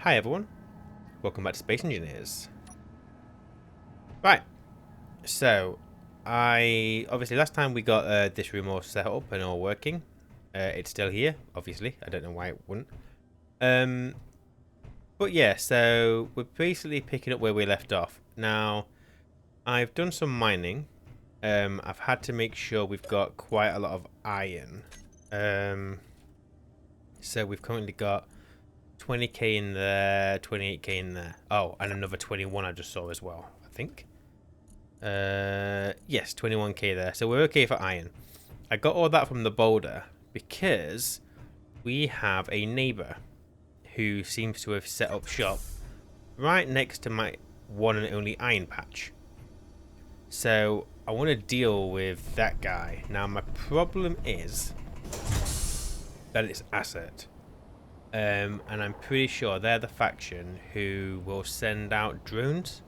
Hi everyone, welcome back to Space Engineers. Right, so obviously last time we got this room all set up and all working. It's still here, obviously. I don't know why it wouldn't. But yeah, so we're basically picking up where we left off. Now, I've done some mining. I've had to make sure we've got quite a lot of iron. So we've currently got 20k in there, 28k in there. Oh, and another 21 I just saw as well, I think. Yes, 21k there. So we're okay for iron. I got all that from the boulder because we have a neighbor who seems to have set up shop right next to my one and only iron patch. So I want to deal with that guy. Now my problem is that it's Assert. And I'm pretty sure they're the faction who will send out drones.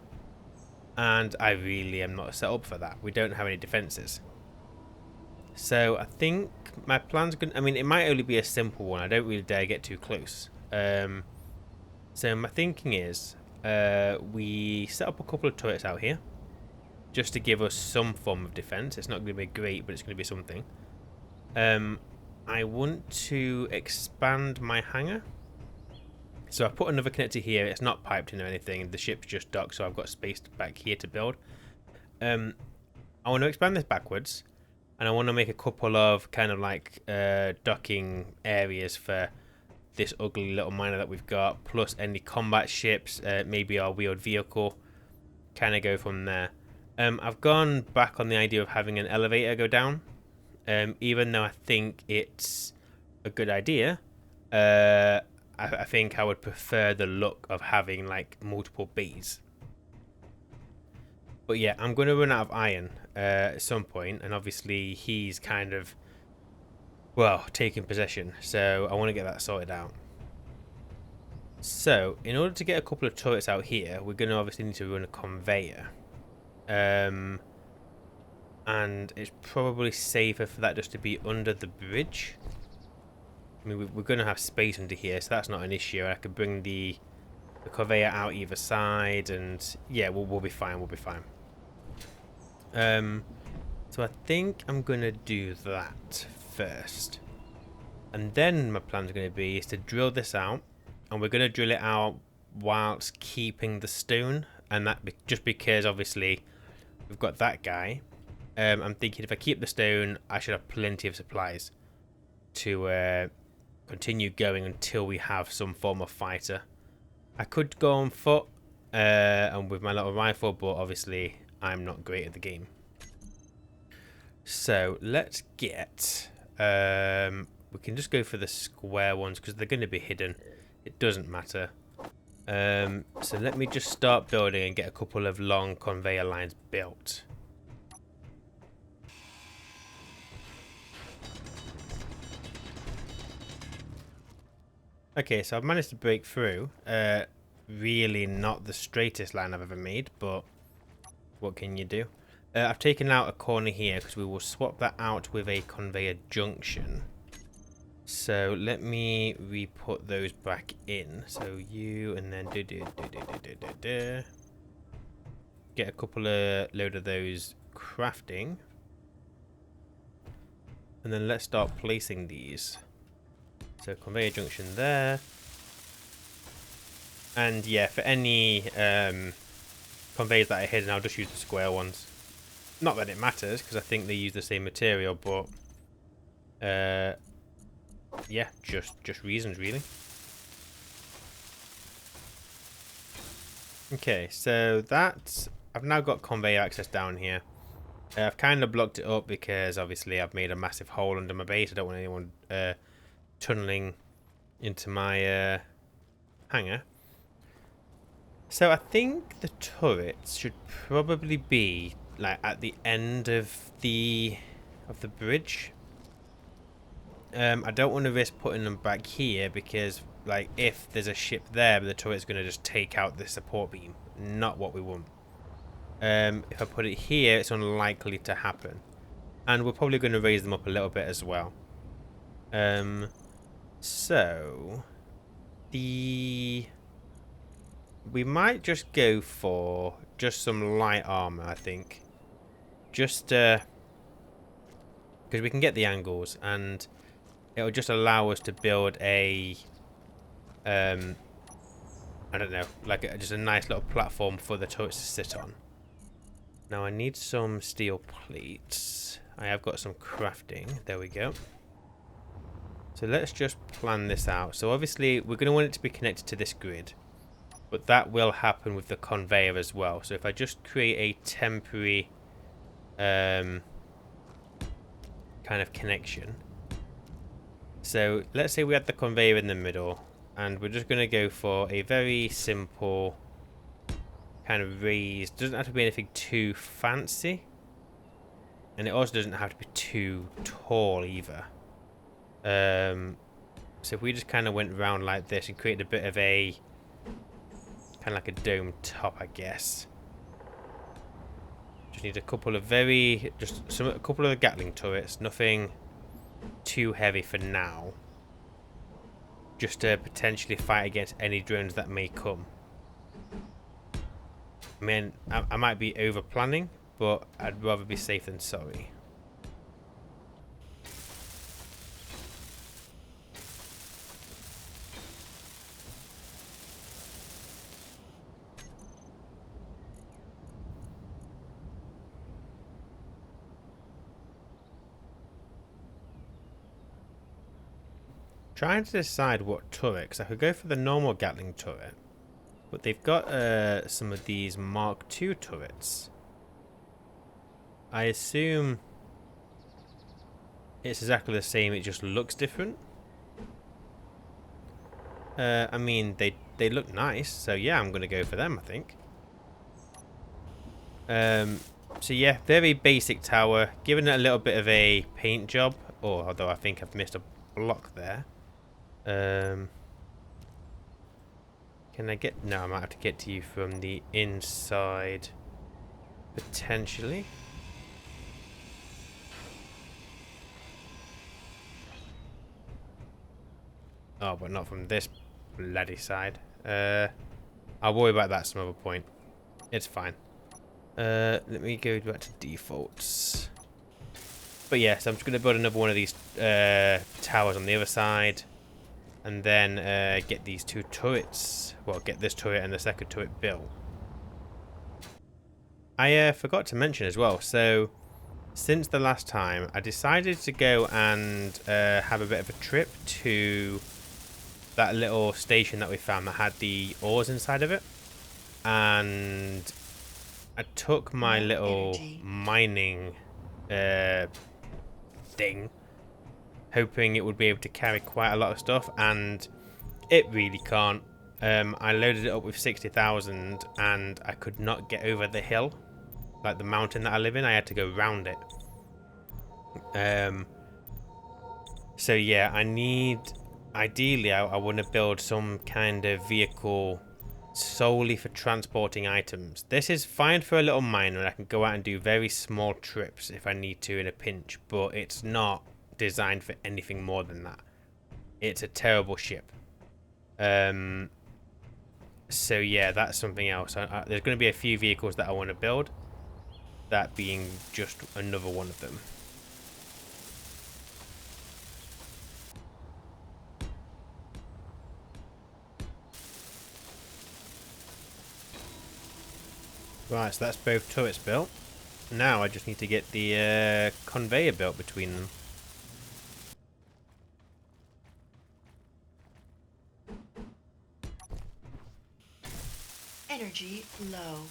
And I really am not set up for that. We don't have any defenses. So I think my plan's going to... I mean, it might only be a simple one. I don't really dare get too close. So my thinking is we set up a couple of turrets out here. Just to give us some form of defense. It's not going to be great, but it's going to be something. I want to expand my hangar. So I put another connector here. It's not piped in or anything. The ship's just docked, so I've got space back here to build. I want to expand this backwards, and I want to make a couple of kind of like docking areas for this ugly little miner that we've got, plus any combat ships, maybe our wheeled vehicle. Kind of go from there. I've gone back on the idea of having an elevator go down, even though I think it's a good idea. I think I would prefer the look of having like multiple bays. But yeah, I'm going to run out of iron at some point, and obviously he's kind of, well, taking possession, so I want to get that sorted out. So in order to get a couple of turrets out here, we're going to obviously need to run a conveyor. And it's probably safer for that just to be under the bridge. I mean, we're going to have space under here, so that's not an issue. I could bring the conveyor out either side, and yeah, we'll be fine. We'll be fine. So I think I'm going to do that first. And then my plan's going to be is to drill this out, and we're going to drill it out whilst keeping the stone. And that just because, obviously, we've got that guy. I'm thinking if I keep the stone, I should have plenty of supplies to continue going until we have some form of fighter. I could go on foot and with my little rifle, but obviously I'm not great at the game. So let's get... we can just go for the square ones because they're going to be hidden. It doesn't matter. So let me just start building and get a couple of long conveyor lines built. Okay, so I've managed to break through. Really not the straightest line I've ever made, but what can you do? I've taken out a corner here because we will swap that out with a conveyor junction. So let me re-put those back in. So you and then get a couple of load of those crafting. And then let's start placing these. So conveyor junction there. And yeah, for any conveyors that are hidden, I'll just use the square ones. Not that it matters, because I think they use the same material, but yeah, just reasons really. Okay, so that's... I've now got conveyor access down here. I've kind of blocked it up because obviously I've made a massive hole under my base. I don't want anyone tunneling into my hangar. So I think the turrets should probably be like at the end of the bridge. I don't want to risk putting them back here because like if there's a ship there, the turret's going to just take out the support beam. Not what we want. If I put it here, it's unlikely to happen. And we're probably going to raise them up a little bit as well. So the we might just go for just some light armor, I think. Just because we can get the angles, and it'll just allow us to build a I don't know, like just a nice little platform for the turrets to sit on. Now I need some steel plates. I have got some crafting. There we go. So let's just plan this out. So obviously we're going to want it to be connected to this grid, but that will happen with the conveyor as well. So if I just create a temporary kind of connection. So let's say we had the conveyor in the middle, and we're just going to go for a very simple kind of raise. Doesn't have to be anything too fancy, and it also doesn't have to be too tall either. So if we just kind of went round like this and created a bit of a kind of like a dome top, I guess. Just need a couple of a couple of the Gatling turrets, nothing too heavy for now, just to potentially fight against any drones that may come. I mean, I might be over planning, but I'd rather be safe than sorry. Trying to decide what turret, because I could go for the normal Gatling turret, but they've got some of these Mark II turrets. I assume it's exactly the same, it just looks different. I mean, they look nice, so yeah, I'm going to go for them, I think. So yeah, very basic tower, giving it a little bit of a paint job, although I think I've missed a block there. Can I get... No, I might have to get to you from the inside. Potentially. Oh, but not from this bloody side. I'll worry about that some other point. It's fine. Let me go back to defaults. But yeah, so I'm just going to build another one of these towers on the other side. And then get these two turrets. Well, get this turret and the second turret built. I forgot to mention as well. So, since the last time, I decided to go and have a bit of a trip to that little station that we found that had the ores inside of it. And I took my little mining thing, hoping it would be able to carry quite a lot of stuff, and it really can't. I loaded it up with 60,000 and I could not get over the hill, like the mountain that I live in. I had to go round it. So yeah, ideally I want to build some kind of vehicle solely for transporting items. This is fine for a little miner, and I can go out and do very small trips if I need to in a pinch, but it's not designed for anything more than that. It's a terrible ship. So yeah, that's something else. There's going to be a few vehicles that I want to build, that being just another one of them. Right, so that's both turrets built. Now I just need to get the conveyor built between them. Energy low.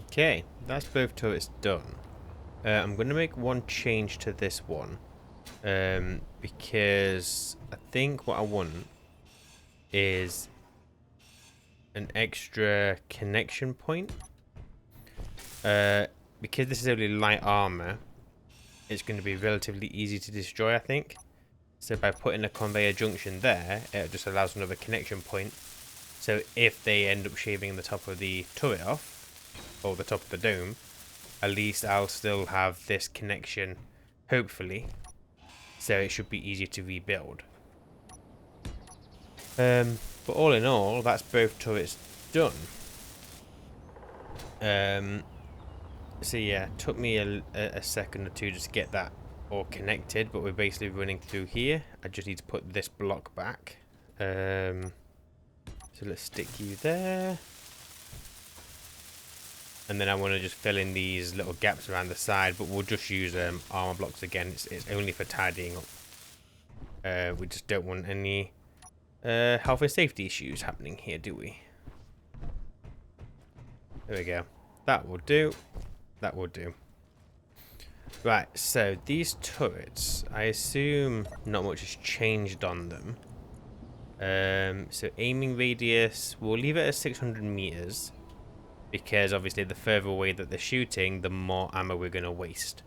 Okay, that's both turrets done. I'm going to make one change to this one, because I think what I want is an extra connection point. Because this is only light armor, it's going to be relatively easy to destroy, I think. So by putting a conveyor junction there, it just allows another connection point. So if they end up shaving the top of the turret off, or the top of the dome, at least I'll still have this connection, hopefully. So it should be easier to rebuild. But all in all, that's both turrets done. So yeah, took me a second or two just to get that all connected, but we're basically running through here. I just need to put this block back. So let's stick you there. And then I want to just fill in these little gaps around the side, but we'll just use armor blocks again. It's only for tidying up. We just don't want any health and safety issues happening here, do we? There we go. That will do. That will do. Right, so these turrets, I assume not much has changed on them. So aiming radius, we'll leave it at 600 meters. Because obviously the further away that they're shooting, the more ammo we're going to waste.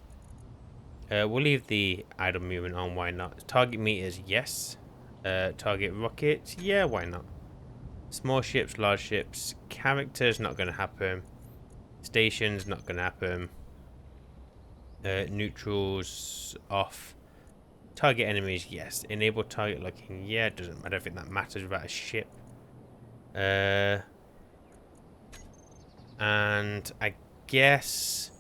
We'll leave the idle movement on, why not? Target meters, yes. Target rockets, yeah, why not? Small ships, large ships, characters, not going to happen. Stations, not going to happen. Neutrals, off. Target enemies, yes. Enable target locking, yeah, I don't think that matters about a ship. And I guess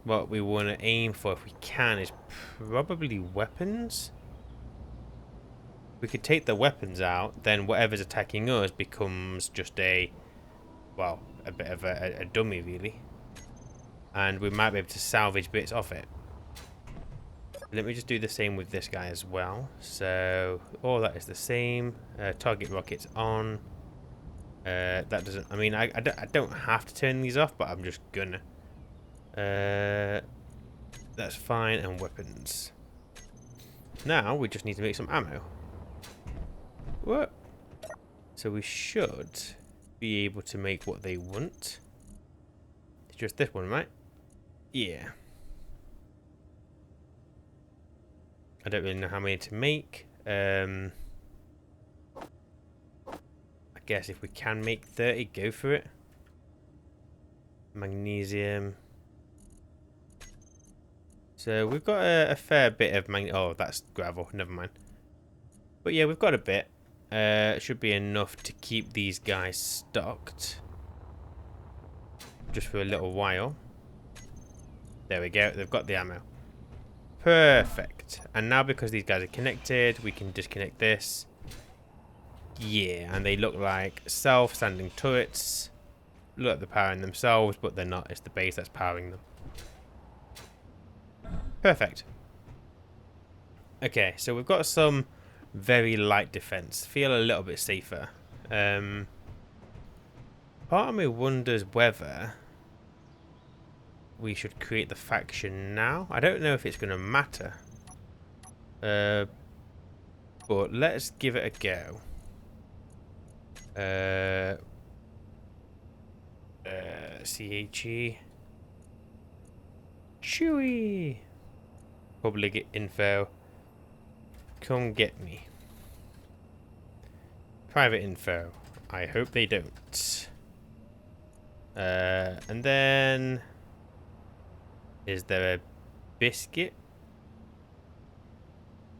what we want to aim for, if we can, is probably weapons. We could take the weapons out, then whatever's attacking us becomes just a bit of a dummy, really. And we might be able to salvage bits off it. Let me just do the same with this guy as well. So all that is the same. Target rockets on. That doesn't. I mean, I don't have to turn these off, but I'm just gonna. That's fine. And weapons. Now we just need to make some ammo. What? So we should be able to make what they want. It's just this one, right? Yeah. I don't really know how many to make. I guess if we can make 30, go for it. Magnesium. So we've got a fair bit of oh, that's gravel. Never mind. But yeah, we've got a bit. It should be enough to keep these guys stocked. Just for a little while. There we go. They've got the ammo. Perfect. And now because these guys are connected, we can disconnect this. Yeah, and they look like self-standing turrets. Look like they're powering themselves, but they're not. It's the base that's powering them. Perfect. Okay, so we've got some very light defense. Feel a little bit safer. Part of me wonders whether we should create the faction now. I don't know if it's going to matter. But let's give it a go. CHE. Chewy. Public info. Come get me. Private info. I hope they don't. And then... Is there a biscuit?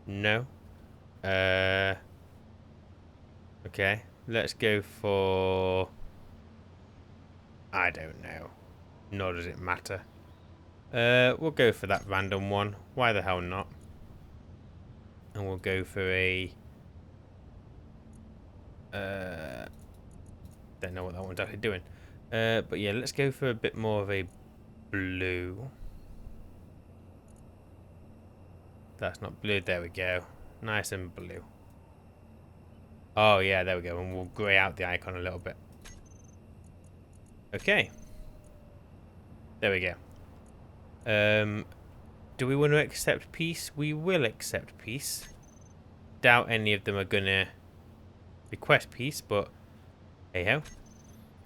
No. Okay. Let's go for... I don't know. Nor does it matter. We'll go for that random one. Why the hell not? And we'll go for a... don't know what that one's actually doing. But yeah, let's go for a bit more of a blue. That's not blue. There we go. Nice and blue. Oh yeah, there we go. And we'll grey out the icon a little bit. Okay. There we go. Do we want to accept peace? We will accept peace. Doubt any of them are gonna request peace, but hey ho.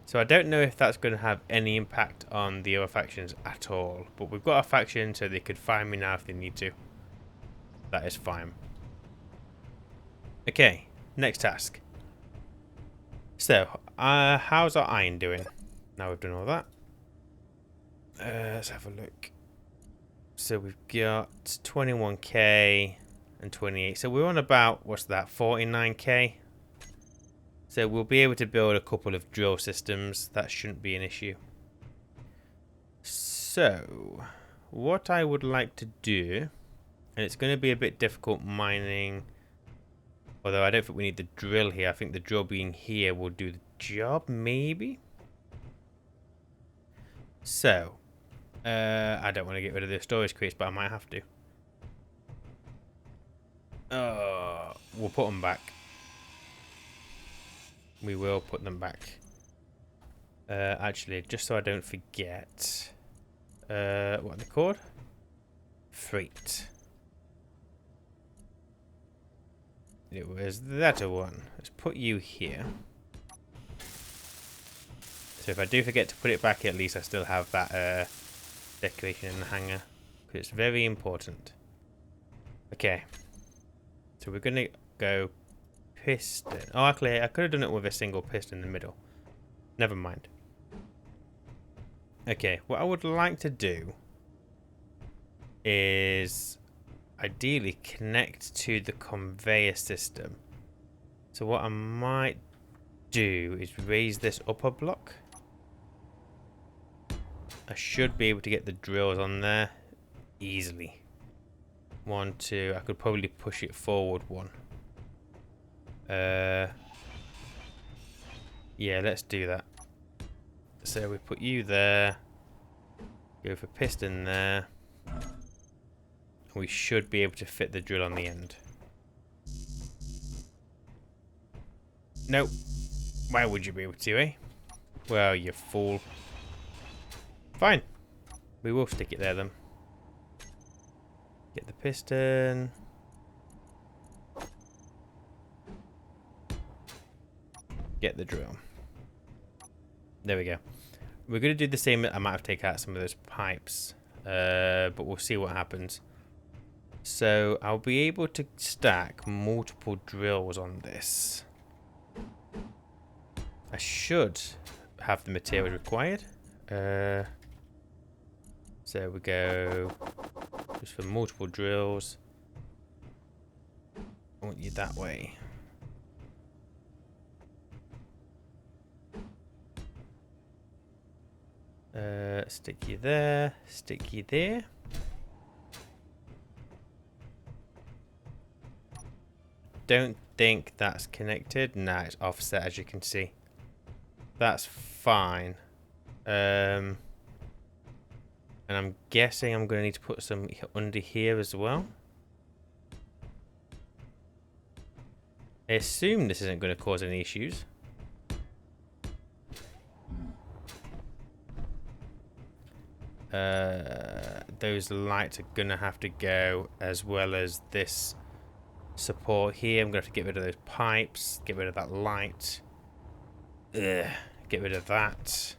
So I don't know if that's going to have any impact on the other factions at all. But we've got a faction, so they could find me now if they need to. That is fine. Okay, next task. So, how's our iron doing? Now we've done all that. Let's have a look. So we've got 21k and 28. So we're on about, what's that, 49k? So we'll be able to build a couple of drill systems. That shouldn't be an issue. So, what I would like to do, and it's going to be a bit difficult mining, although I don't think we need the drill here. I think the drill being here will do the job, maybe? So, I don't want to get rid of the storage crates, but I might have to. We'll put them back. We will put them back. Actually, just so I don't forget. What are they called? Freight. It was that one. Let's put you here. So if I do forget to put it back, at least I still have that decoration in the hangar. Because it's very important. Okay. So we're going to go piston. Oh, actually, I could have done it with a single piston in the middle. Never mind. Okay, what I would like to do is ideally connect to the conveyor system. So what I might do is raise this upper block. I should be able to get the drills on there easily. 1, 2. I could probably push it forward 1. Yeah, let's do that. So we put you there. Go for piston there. We should be able to fit the drill on the end. Nope. Why would you be able to, eh? Well, you fool. Fine. We will stick it there then. Get the piston. Get the drill. There we go. We're going to do the same. I might have to take out some of those pipes. But we'll see what happens. So I'll be able to stack multiple drills on this. I should have the material required. So we go just for multiple drills. I want you that way. Stick you there. Stick you there. Don't think that's connected. Nah, it's offset as you can see. That's fine. And I'm guessing I'm going to need to put some under here as well. I assume this isn't going to cause any issues. Those lights are going to have to go, as well as this support here. I'm going to have to get rid of those pipes, get rid of that light. Ugh, get rid of that.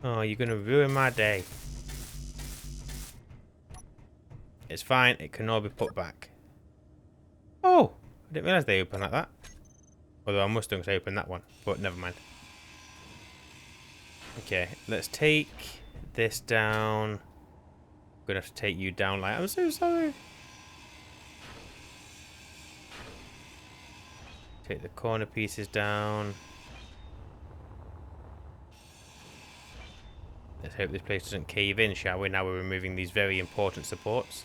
Oh, you're going to ruin my day. It's fine. It can all be put back. Oh, I didn't realise they open like that. Although I must have opened that one, but never mind. Okay, let's take this down. I'm going to have to take you down. Like, I'm so sorry. Take the corner pieces down. Let's hope this place doesn't cave in, shall we? Now we're removing these very important supports.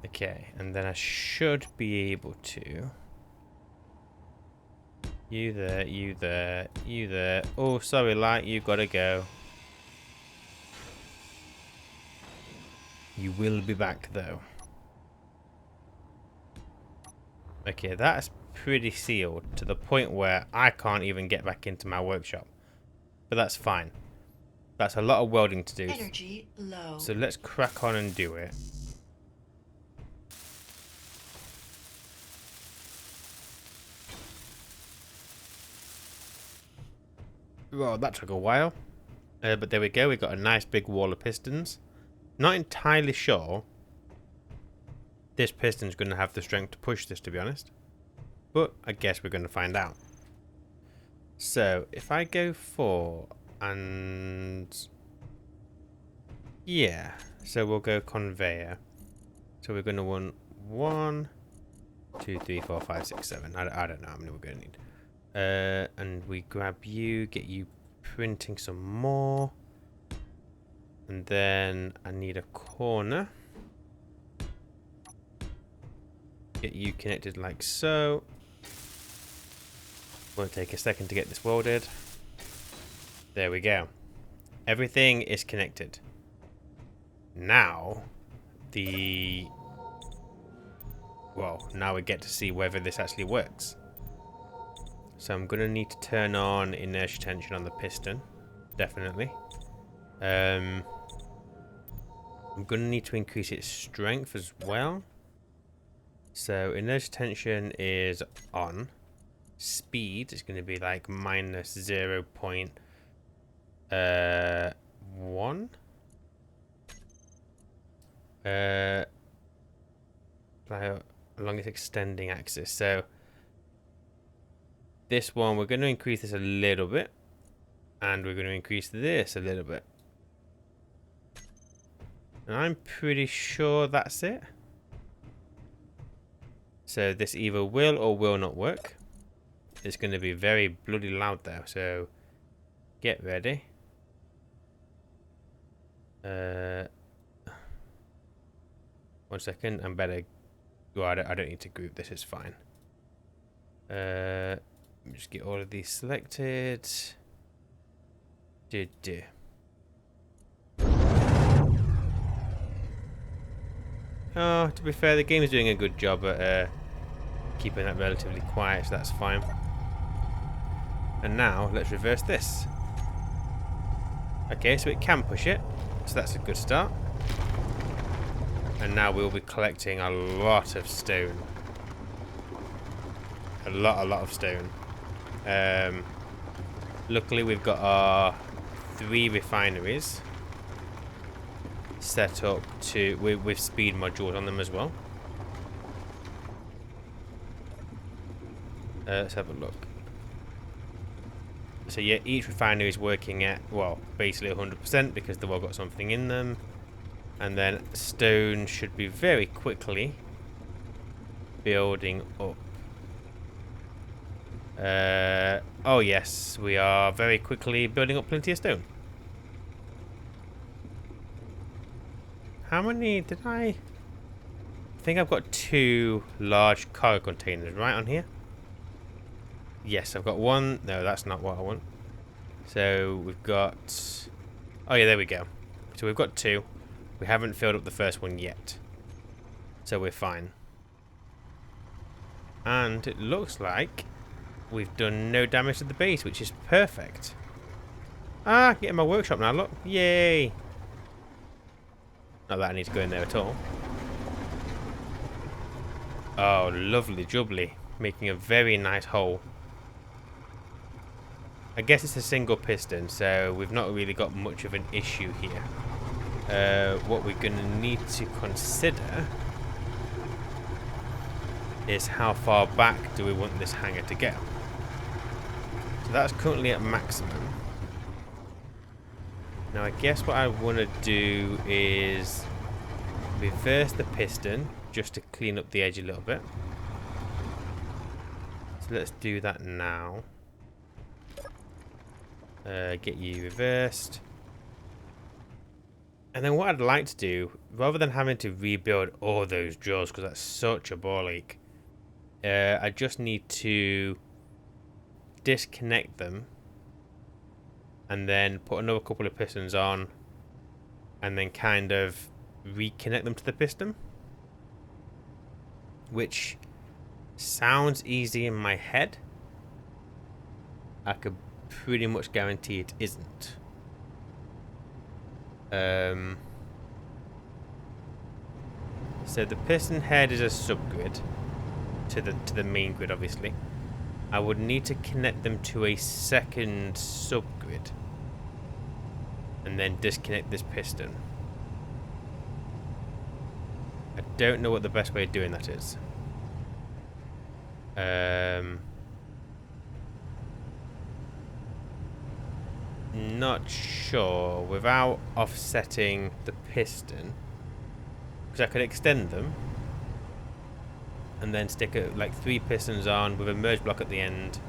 Okay, and then I should be able to... You there, you there, you there. Oh, sorry, light, you gotta go. You will be back, though. Okay, that's pretty sealed to the point where I can't even get back into my workshop. But that's fine. That's a lot of welding to do. Energy low. So let's crack on and do it. Well, that took a while. But there we go. We got a nice big wall of pistons. Not entirely sure this piston's going to have the strength to push this, to be honest. But I guess we're going to find out. So if I go for and yeah, so we'll go conveyor. So we're going to want 1, 2, 3, 4, 5, 6, 7. I don't know how many we're going to need. And we grab you, get you printing some more. And then I need a corner. Get you connected like so. Won't take a second to get this welded. There we go. Everything is connected. Now, now we get to see whether this actually works. So I'm going to need to turn on inertia tension on the piston. Definitely. I'm going to need to increase its strength as well. So inertia tension is on. Speed is going to be like minus 0.1. Along its extending axis. So this one, we're going to increase this a little bit. And we're going to increase this a little bit. And I'm pretty sure that's it. So this either will or will not work. It's going to be very bloody loud though. So get ready. 1 second. I'm better. Well, I don't need to group this. It's fine. Just get all of these selected. Oh, to be fair, the game is doing a good job at keeping that relatively quiet, so that's fine. And now, let's reverse this. Okay, so it can push it, so that's a good start. And now we'll be collecting a lot of stone. A lot of stone. Luckily, we've got our 3 refineries set up to with speed modules on them as well. Let's have a look. So yeah, each refinery is working at, well, basically 100% because they've all got something in them. And then stone should be very quickly building up. Oh yes, we are very quickly building up plenty of stone. How many did I think I've got 2 large cargo containers right on here. Yes, I've got 1. No, that's not what I want. So we've got, oh yeah, there we go. So we've got 2. We haven't filled up the first one yet. So we're fine. And it looks like we've done no damage to the base, which is perfect. Ah, getting my workshop now, look. Yay! Not that I need to go in there at all. Oh, lovely jubbly. Making a very nice hole. I guess it's a single piston, so we've not really got much of an issue here. What we're going to need to consider is how far back do we want this hangar to go. So that's currently at maximum. Now I guess what I want to do is reverse the piston just to clean up the edge a little bit. So let's do that now. Get you reversed. And then what I'd like to do, rather than having to rebuild all those drills, because that's such a ball ache, I just need to disconnect them and then put another couple of pistons on and then kind of reconnect them to the piston, which sounds easy in my head. I could pretty much guarantee it isn't. So the piston head is a subgrid to the main grid, obviously. I would need to connect them to a second subgrid and then disconnect this piston. I don't know what the best way of doing that is. not sure without offsetting the piston, because I could extend them and then stick like 3 pistons on with a merge block at the end,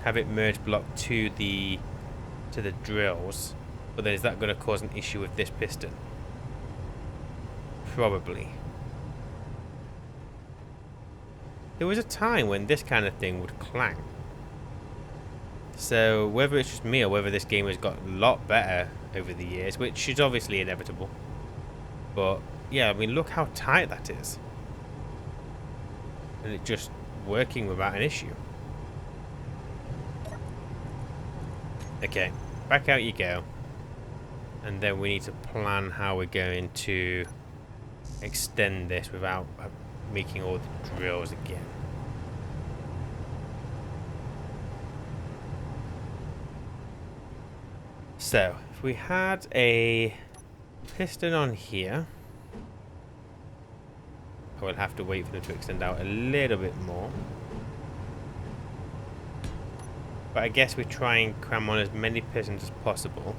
have it merge block to the drills. But then is that going to cause an issue with this piston? Probably. There was a time when this kind of thing would clang. So whether it's just me or whether this game has got a lot better over the years, which is obviously inevitable. But yeah, I mean, look how tight that is. And it's just working without an issue. Okay, back out you go. And then we need to plan how we're going to extend this without making all the drills again. So, if we had a piston on here, I will have to wait for them to extend out a little bit more. But I guess we try and cram on as many pistons as possible.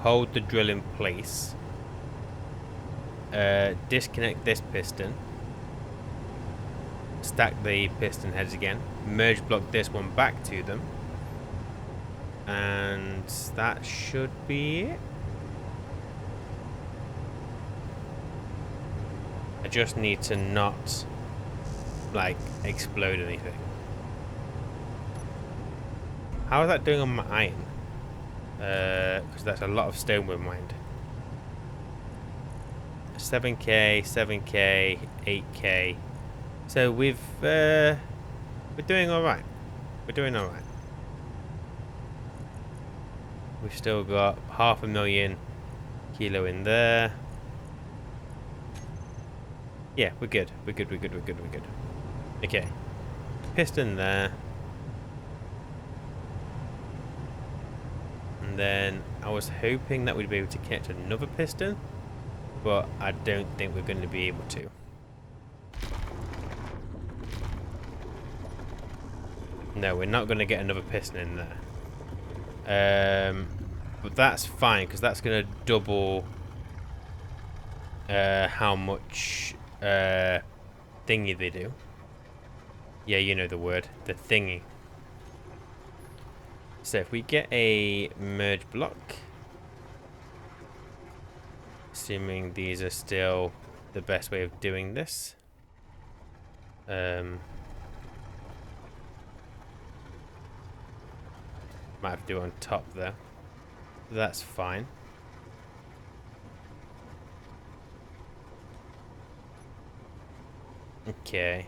Hold the drill in place. Disconnect this piston. Stack the piston heads again. Merge block this one back to them. And that should be it. I just need to not, like, explode anything. How is that doing on my iron? Because that's a lot of stone with mind. 7k, 7k, 8k. So we're doing alright. We're doing alright. We've still got 500,000 kilo in there. Yeah, we're good. We're good. Okay. Piston there. And then I was hoping that we'd be able to connect another piston, but I don't think we're going to be able to. No, we're not going to get another piston in there. But that's fine, because that's going to double how much thingy they do. Yeah, you know the word. The thingy. So if we get a merge block, assuming these are still the best way of doing this. Might have to do it on top there. That's fine. Okay.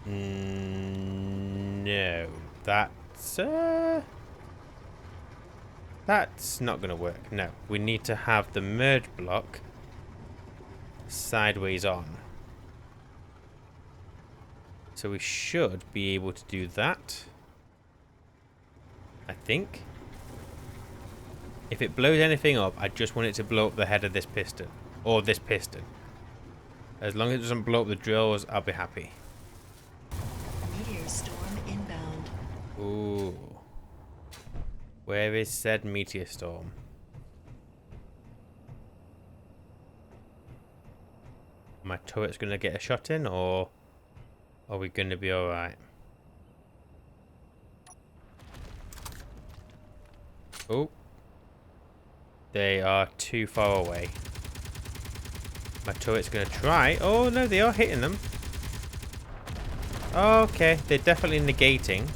No, that's not gonna work. No, we need to have the merge block sideways on. So we should be able to do that, I think. If it blows anything up, I just want it to blow up the head of this piston, or this piston. As long as it doesn't blow up the drills, I'll be happy. Meteor storm inbound. Ooh. Where is said meteor storm? My turret's gonna get a shot in, or are we gonna be alright? Oh. They are too far away. My turret's gonna try. Oh no, they are hitting them. Okay, they're definitely negating.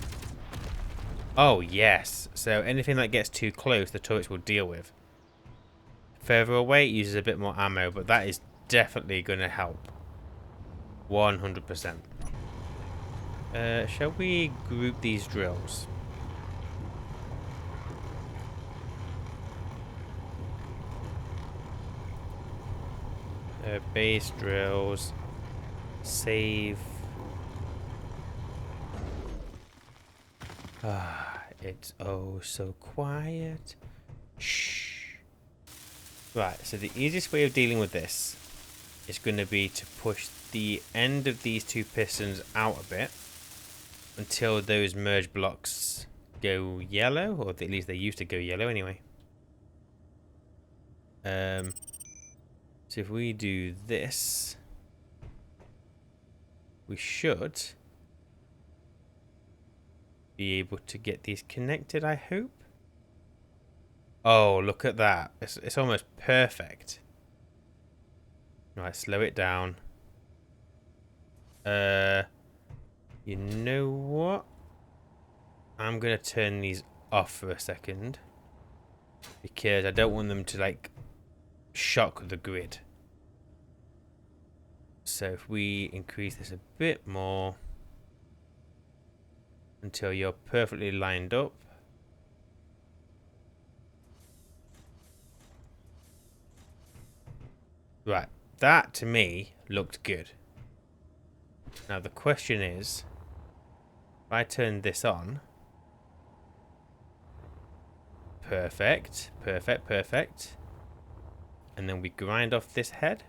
Oh yes, so anything that gets too close, the turrets will deal with. Further away, it uses a bit more ammo, but that is definitely gonna help. 100%. Shall we group these drills? Base drills. Save. Ah, it's oh so quiet. Shh. Right, so the easiest way of dealing with this is going to be to push the end of these two pistons out a bit. until those merge blocks go yellow, or at least they used to go yellow anyway. So if we do this, we should be able to get these connected, I hope. Oh, look at that. It's almost perfect. Right, slow it down. You know what? I'm going to turn these off for a second. Because I don't want them to, like, shock the grid. So if we increase this a bit more until you're perfectly lined up. Right, that to me looked good. Now the question is, if I turn this on, perfect, perfect, perfect, and then we grind off this head.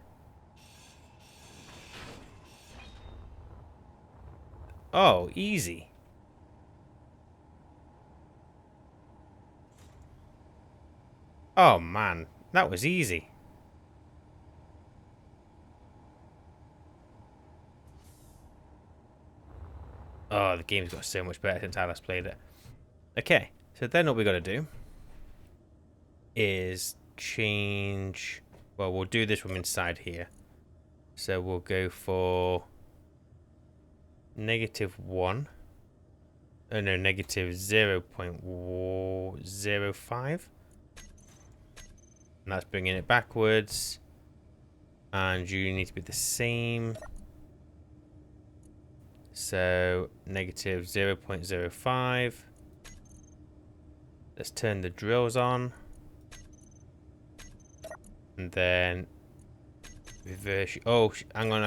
Oh, easy. Oh man, that was easy. Oh, the game's got so much better since I last played it. Okay, so then what we got to do is change... Well, we'll do this from inside here. So we'll go for -1. Oh no, -0.05. And that's bringing it backwards. And you need to be the same. So -0.05. Let's turn the drills on. And then reverse. Oh, hang on.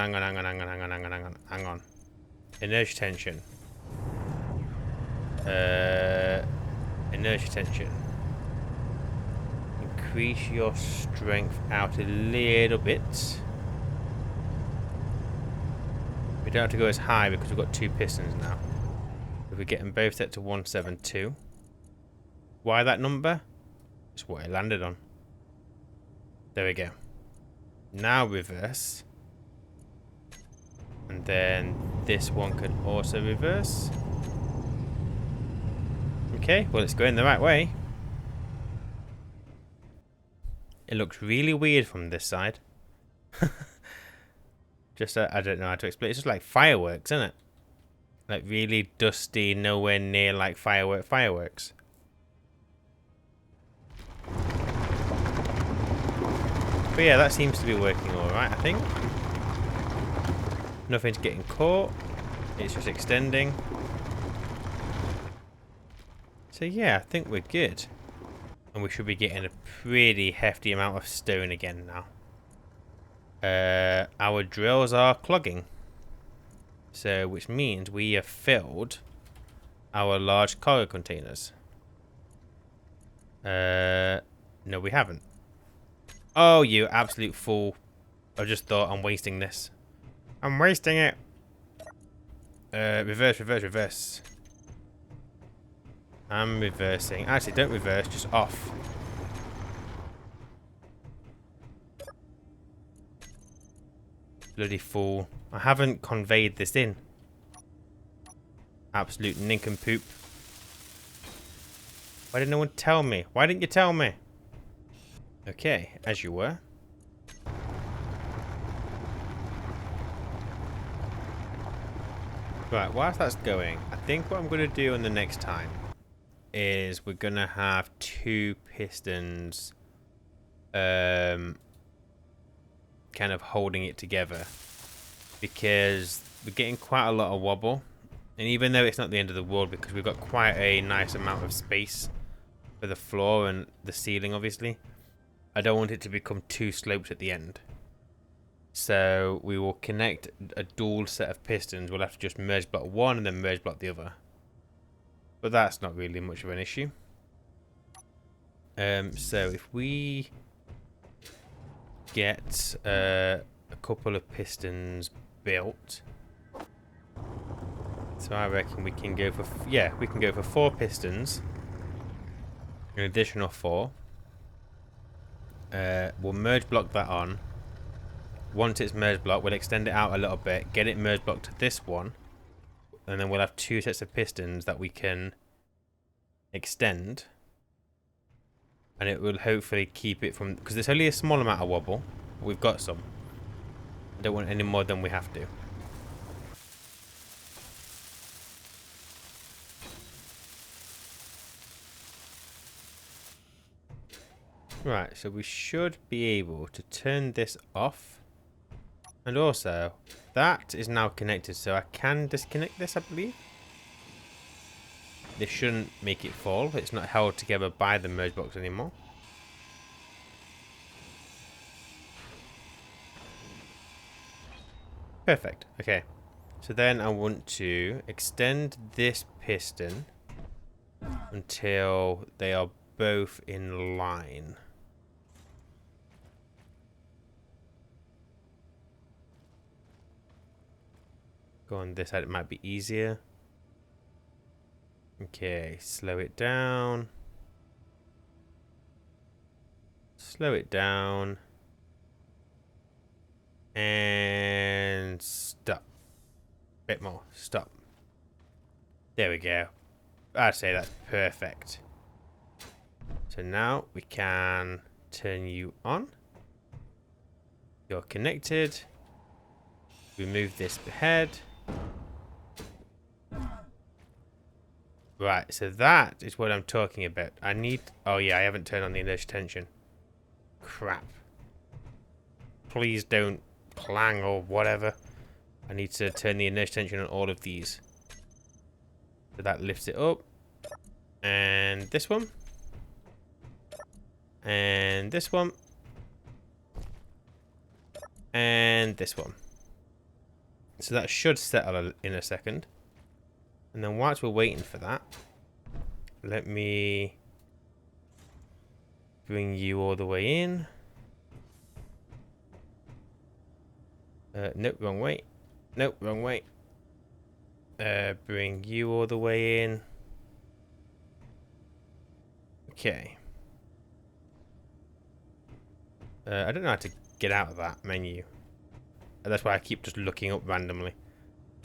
Inertia tension. Inertia tension. Increase your strength out a little bit. We don't have to go as high because we've got 2 pistons now. If we get them both set to 172. Why that number? It's what it landed on. There we go. Now reverse. And then this one can also reverse. Okay, well it's going the right way. It looks really weird from this side. Just, I don't know how to explain. It's just like fireworks, isn't it? Like really dusty, nowhere near like fireworks. But yeah, that seems to be working alright, I think. Nothing's getting caught. It's just extending. So yeah, I think we're good. And we should be getting a pretty hefty amount of stone again now. Our drills are clogging. So, which means we have filled our large cargo containers. No, we haven't. Oh, you absolute fool. I just thought I'm wasting this. I'm wasting it. Reverse. I'm reversing. Actually, don't reverse, just off. Bloody fool. I haven't conveyed this in. Absolute nincompoop. Why didn't no one tell me? Why didn't you tell me? Okay, as you were. Right, whilst that's going, I think what I'm going to do on the next time is we're going to have 2 pistons kind of holding it together, because we're getting quite a lot of wobble, and even though it's not the end of the world because we've got quite a nice amount of space for the floor and the ceiling, obviously, I don't want it to become too sloped at the end. So we will connect a dual set of pistons. We'll have to just merge block one and then merge block the other, but that's not really much of an issue. So if we get a couple of pistons built, So I reckon we can go for, yeah, we can go for 4 pistons. An additional 4. We'll merge block that on. Once it's merge block, we'll extend it out a little bit, get it merge blocked to this one, and then we'll have 2 sets of pistons that we can extend. And it will hopefully keep it from, because there's only a small amount of wobble. We've got some. I don't want any more than we have to. Right, so we should be able to turn this off. And also, that is now connected, so I can disconnect this, I believe. This shouldn't make it fall. It's not held together by the merge box anymore. Perfect. Okay. So then I want to extend this piston until they are both in line. Go on this side, it might be easier. Okay, slow it down. Slow it down. And stop. Bit more. Stop. There we go. I'd say that's perfect. So now we can turn you on. You're connected. Remove this head. Right, so that is what I'm talking about. I need... Oh yeah, I haven't turned on the inertia tension. Crap. Please don't clang or whatever. I need to turn the inertia tension on all of these. So that lifts it up. And this one. And this one. And this one. So that should settle in a second. And then whilst we're waiting for that, let me bring you all the way in. Nope, wrong way. Nope, wrong way. Bring you all the way in. Okay. I don't know how to get out of that menu. That's why I keep just looking up randomly.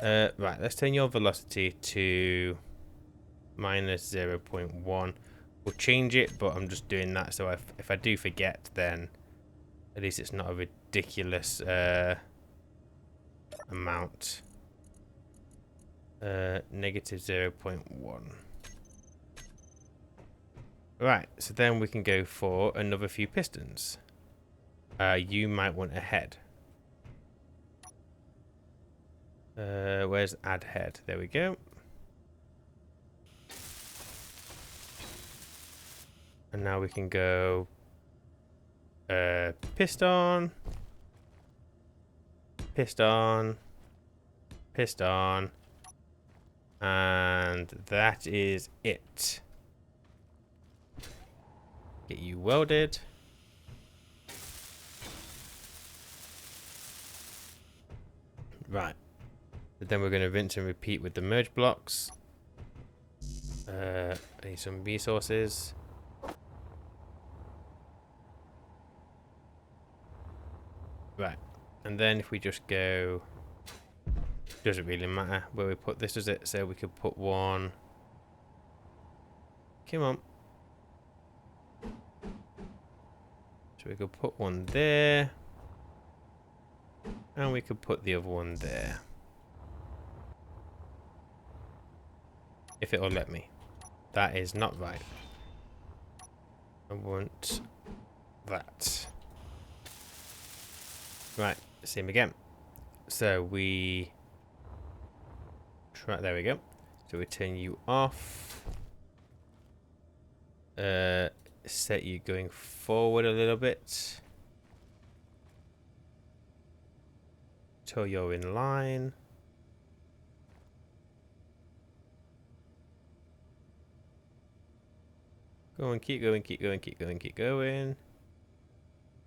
Right, let's turn your velocity to minus 0.1. We'll change it, but I'm just doing that so if I do forget, then at least it's not a ridiculous amount. Negative 0.1. Right, so then we can go for another few pistons. You might want a head. Where's add head? There we go. And now we can go piston, piston, piston, and that is it. Get you welded. Right. But then we're going to rinse and repeat with the merge blocks. I need some resources. Right. And then if we just go... Doesn't really matter where we put this, does it? So we could put one... Come on. So we could put one there. And we could put the other one there. If it'll let me. That is not right. I want that. Right, same again. So we try, there we go. So we turn you off. Set you going forward a little bit. Till you're in line. Go on, keep going, keep going, keep going, keep going.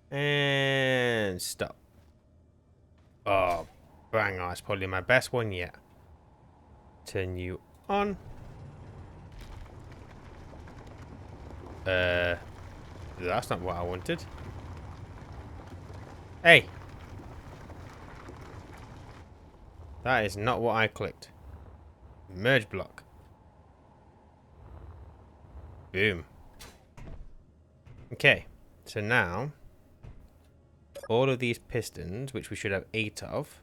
And stop. Oh, bang on. It's probably my best one yet. Turn you on. That's not what I wanted. Hey! That is not what I clicked. Merge block. Boom. Okay, so now all of these pistons, which we should have 8 of,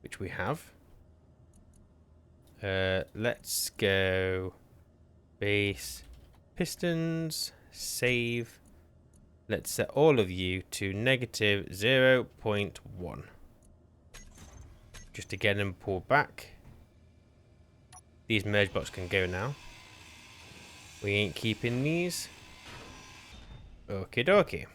which we have. Let's go base pistons, save. Let's set all of you to negative 0.1. Just to get them pulled back. These merge blocks can go now. We ain't keeping these. Okie dokie.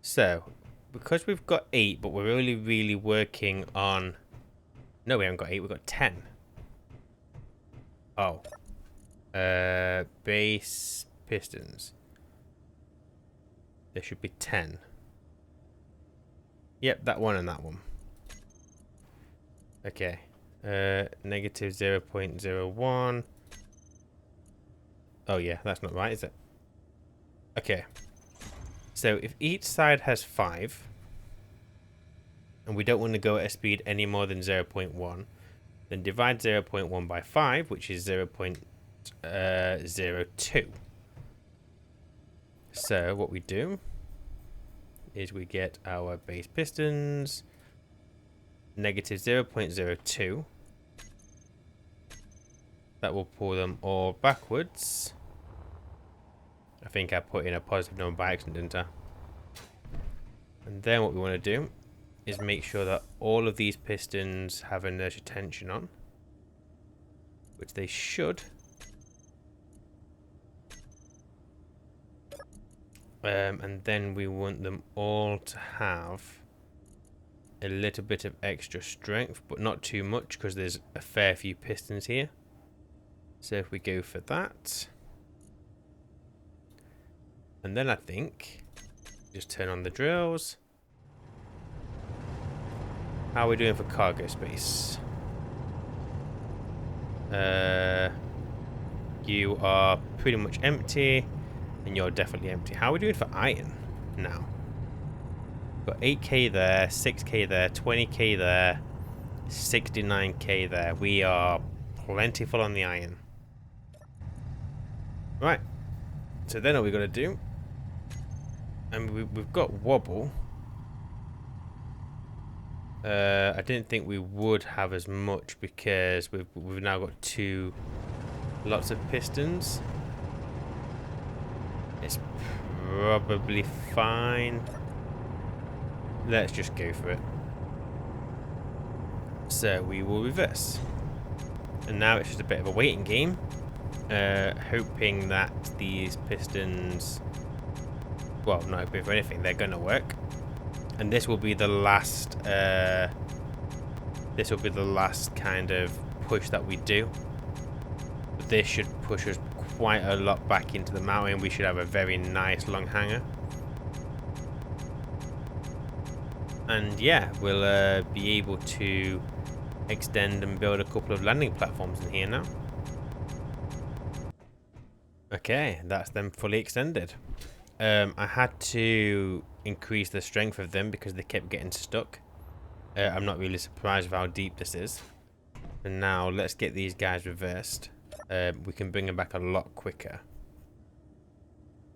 So, because we've got 8, but we're only really working on... No, we haven't got 8, we've got 10. Oh. Base pistons. There should be 10. Yep, that one and that one. Okay. Negative 0.01. Oh yeah, that's not right, is it? Okay. So if each side has 5, and we don't want to go at a speed any more than 0.1, then divide 0.1 by 5, which is 0.02. So what we do is we get our base pistons, negative 0.02. That will pull them all backwards. I think I put in a positive number by accident, didn't I? And then what we want to do is make sure that all of these pistons have inertia tension on, which they should. And then we want them all to have a little bit of extra strength, but not too much because there's a fair few pistons here. So if we go for that, and then I think just turn on the drills. How are we doing for cargo space? You are pretty much empty, and you're definitely empty. How are we doing for iron now? Got 8k there, 6k there, 20k there, 69k there. We are plentiful on the iron. Right. So then all we got to do, and we've got wobble. I didn't think we would have as much because we've now got lots of pistons. It's probably fine. Let's just go for it. So we will reverse. And now it's just a bit of a waiting game. Hoping that these pistons... Well, not hoping for anything. They're going to work. And this will be the last... this will be the last kind of push that we do. But this should push us quite a lot back into the mountain. We should have a very nice long hanger. And yeah, we'll be able to extend and build a couple of landing platforms in here now. Okay, that's them fully extended. I had to increase the strength of them because they kept getting stuck. I'm not really surprised with how deep this is. And now let's get these guys reversed. We can bring them back a lot quicker.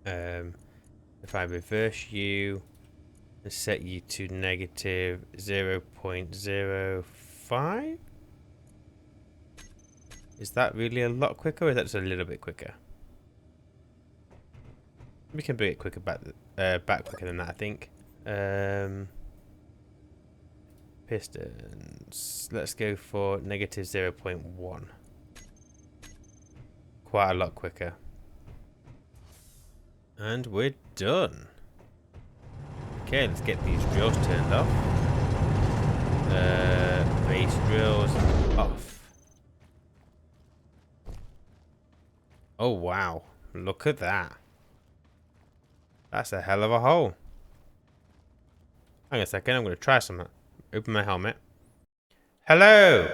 If I reverse you and set you to negative 0.05, is that really a lot quicker, or is that just a little bit quicker? We can bring it quicker back quicker than that, I think. Pistons. Let's go for negative 0.1. Quite a lot quicker. And we're done. Okay, let's get these drills turned off. Base drills off. Oh wow, look at that. That's a hell of a hole. Hang on a second, I'm going to try something. Open my helmet. Hello!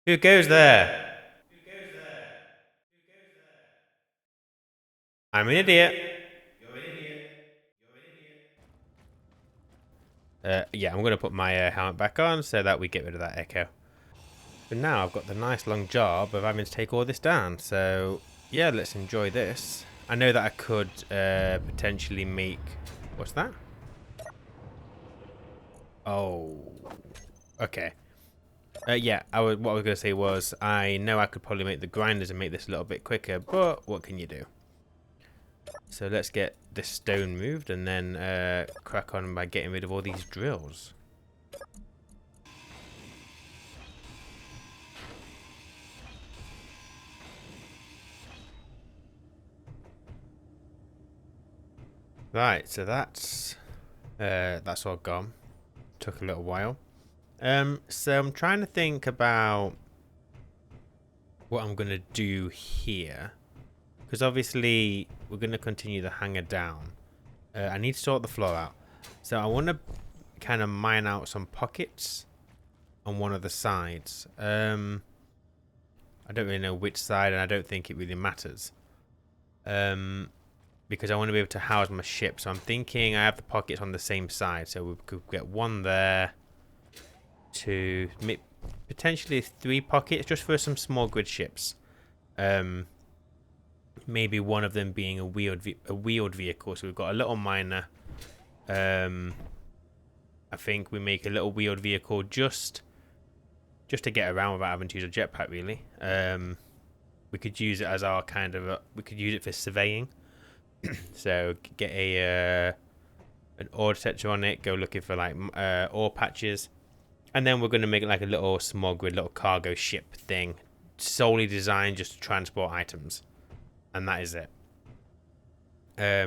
Who goes there? I'm an idiot. Yeah, I'm going to put my helmet back on so that we get rid of that echo. But now I've got the nice long job of having to take all this down. So, yeah, let's enjoy this. I know that I could potentially make... What's that? Oh. Okay. Yeah, what I was going to say was I know I could probably make the grinders and make this a little bit quicker, but what can you do? So let's get this stone moved and then crack on by getting rid of all these drills. Right, so that's all gone. Took a little while. So I'm trying to think about what I'm gonna do here, because obviously we're gonna continue the hangar down. I need to sort the floor out, so I want to kind of mine out some pockets on one of the sides. I don't really know which side, and I don't think it really matters. Because I want to be able to house my ship. So I'm thinking I have the pockets on the same side. So we could get one there, two, potentially 3 pockets just for some small grid ships. Maybe one of them being a wheeled vehicle. So we've got a little miner. I think we make a little wheeled vehicle just to get around without having to use a jetpack, really. We could use it as our kind of we could use it for surveying. So get an ore detector on it, go looking for like ore patches, and then we're going to make it like a little small grid, little cargo ship thing, solely designed just to transport items, and that is it.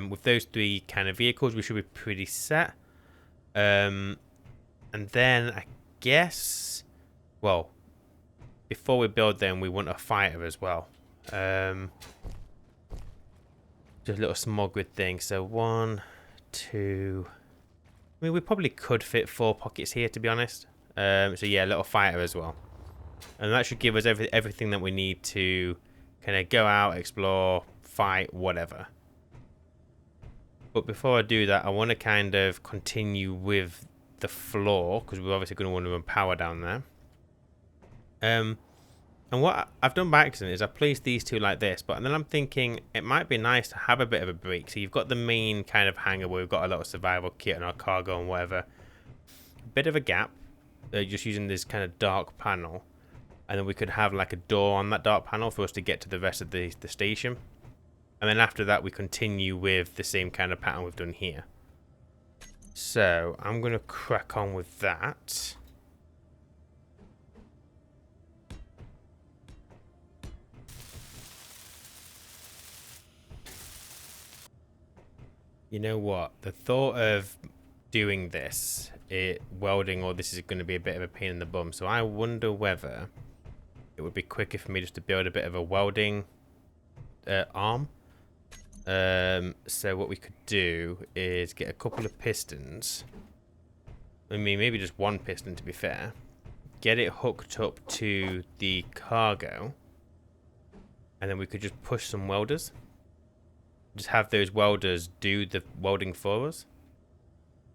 With those 3 kind of vehicles, we should be pretty set. And then I guess, well, before we build them, we want a fighter as well. Just a little small grid thing. So 1, 2. I mean, we probably could fit 4 pockets here, to be honest. So yeah, a little fighter as well, and that should give us everything that we need to kind of go out, explore, fight, whatever. But before I do that, I want to kind of continue with the floor, because we're obviously going to want to run power down there. And what I've done by accident is I placed these 2 like this, but then I'm thinking it might be nice to have a bit of a break. So you've got the main kind of hangar where we've got a lot of survival kit and our cargo and whatever. A bit of a gap, just using this kind of dark panel. And then we could have like a door on that dark panel for us to get to the rest of the station. And then after that we continue with the same kind of pattern we've done here. So I'm going to crack on with that. You know what? The thought of doing this, welding, or this is going to be a bit of a pain in the bum. So I wonder whether it would be quicker for me just to build a bit of a welding arm. So what we could do is get a couple of pistons. I mean, maybe just 1 piston to be fair. Get it hooked up to the cargo. And then we could just push some welders. Just have those welders do the welding for us.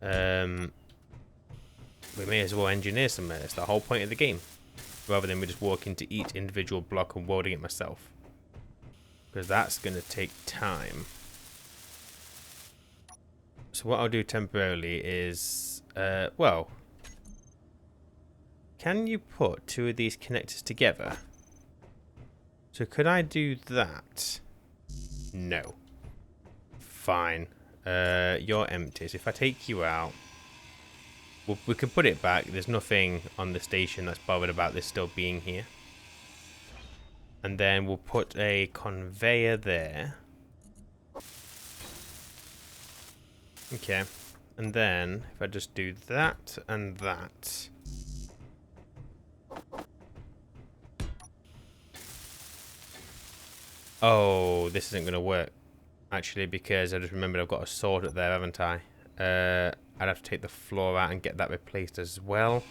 We may as well engineer some. It's the whole point of the game, rather than me just walk into each individual block and welding it myself, because that's going to take time. So what I'll do temporarily is, well, can you put 2 of these connectors together? So could I do that? No. Fine. You're empty. So if I take you out, we can put it back. There's nothing on the station that's bothered about this still being here. And then we'll put a conveyor there. Okay. And then if I just do that and that. Oh, this isn't going to work. Actually, because I just remembered I've got a sword up there, haven't I? I'd have to take the floor out and get that replaced as well.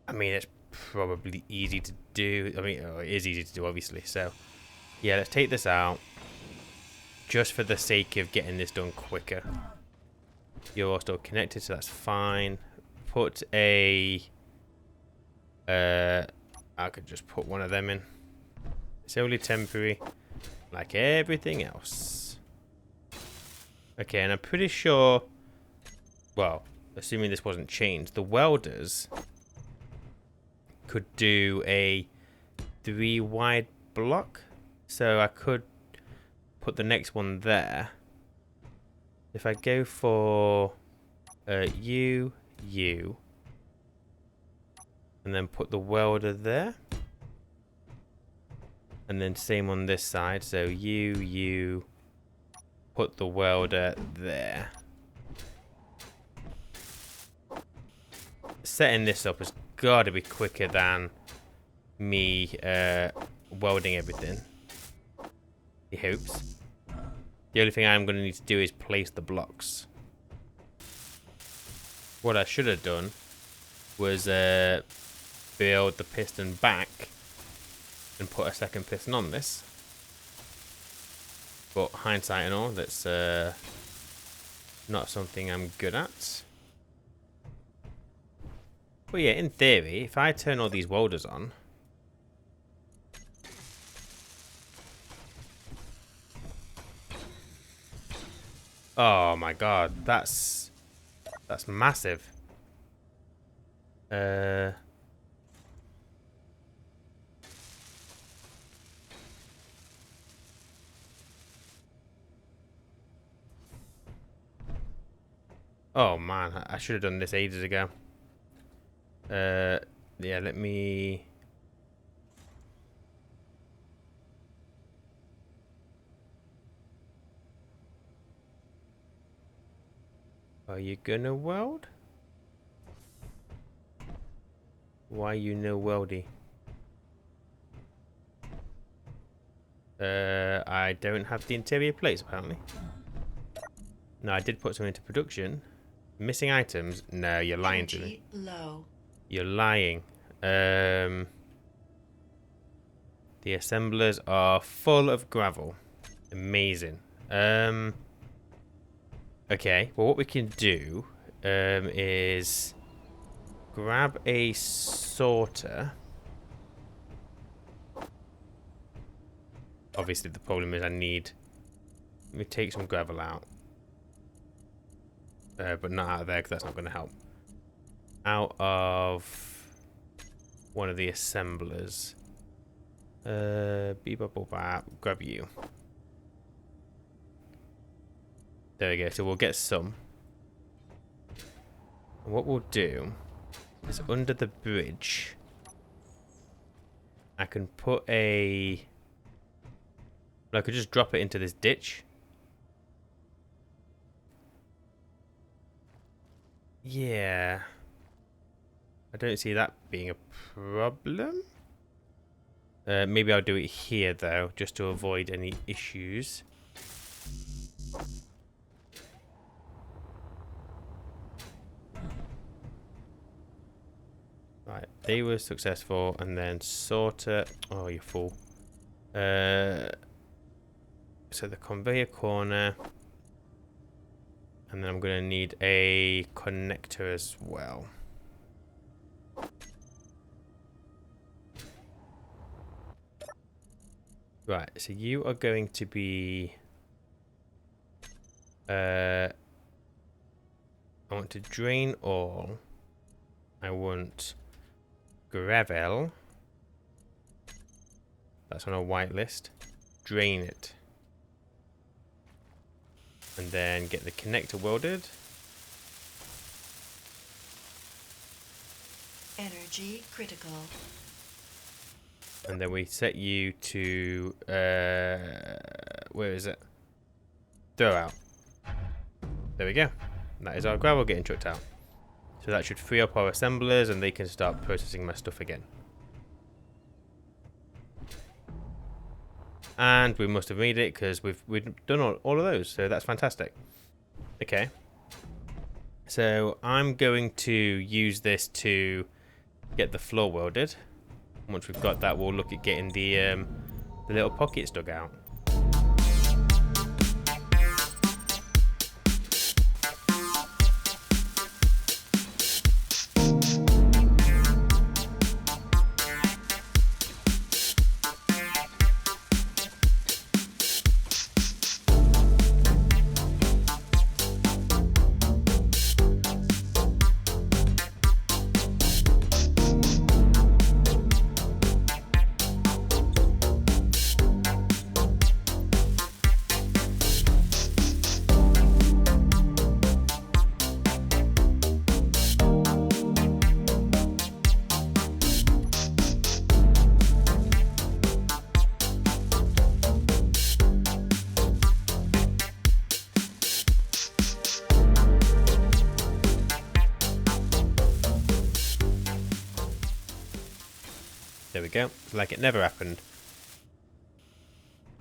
I mean, it's probably easy to do. I mean, it is easy to do, obviously. So, yeah, let's take this out. Just for the sake of getting this done quicker. You're all still connected, so that's fine. Put a... I could just put one of them in. It's only temporary, like everything else. Okay, and I'm pretty sure... Well, assuming this wasn't changed, the welders could do a 3 wide block. So I could put the next one there. If I go for you, and then put the welder there. And then same on this side. So you, put the welder there. Setting this up has got to be quicker than me welding everything. He hopes. The only thing I'm going to need to do is place the blocks. What I should have done was build the piston back and put a second piston on this. But hindsight and all, that's not something I'm good at. But yeah, in theory, if I turn all these welders on, oh my god, that's massive. Oh man, I should have done this ages ago. Yeah, let me... Are you gonna weld? Why you no weldy? I don't have the interior plates apparently. No, I did put some into production. Missing items? No, you're lying to me. Low. You're lying. The assemblers are full of gravel. Amazing. Okay, well what we can do is grab a sorter. Obviously the problem is let me take some gravel out. But not out of there because that's not going to help. Out of one of the assemblers. Grab you. There we go. So we'll get some. And what we'll do is under the bridge, I can put I could just drop it into this ditch. Yeah. I don't see that being a problem. Maybe I'll do it here though, just to avoid any issues. Right, they were successful, and then sorter. Oh, you fool. So the conveyor corner. And then I'm going to need a connector as well. Right, so you are going to be... I want to drain all. I want gravel. That's on a white list. Drain it. And then get the connector welded. Energy critical. And then we set you to where is it? Throw out. There we go. That is our gravel getting chucked out. So that should free up our assemblers and they can start processing my stuff again. And we must have made it because we've done all of those, so that's fantastic. Okay. So I'm going to use this to get the floor welded. Once we've got that, we'll look at getting the little pockets dug out. There we go, like it never happened.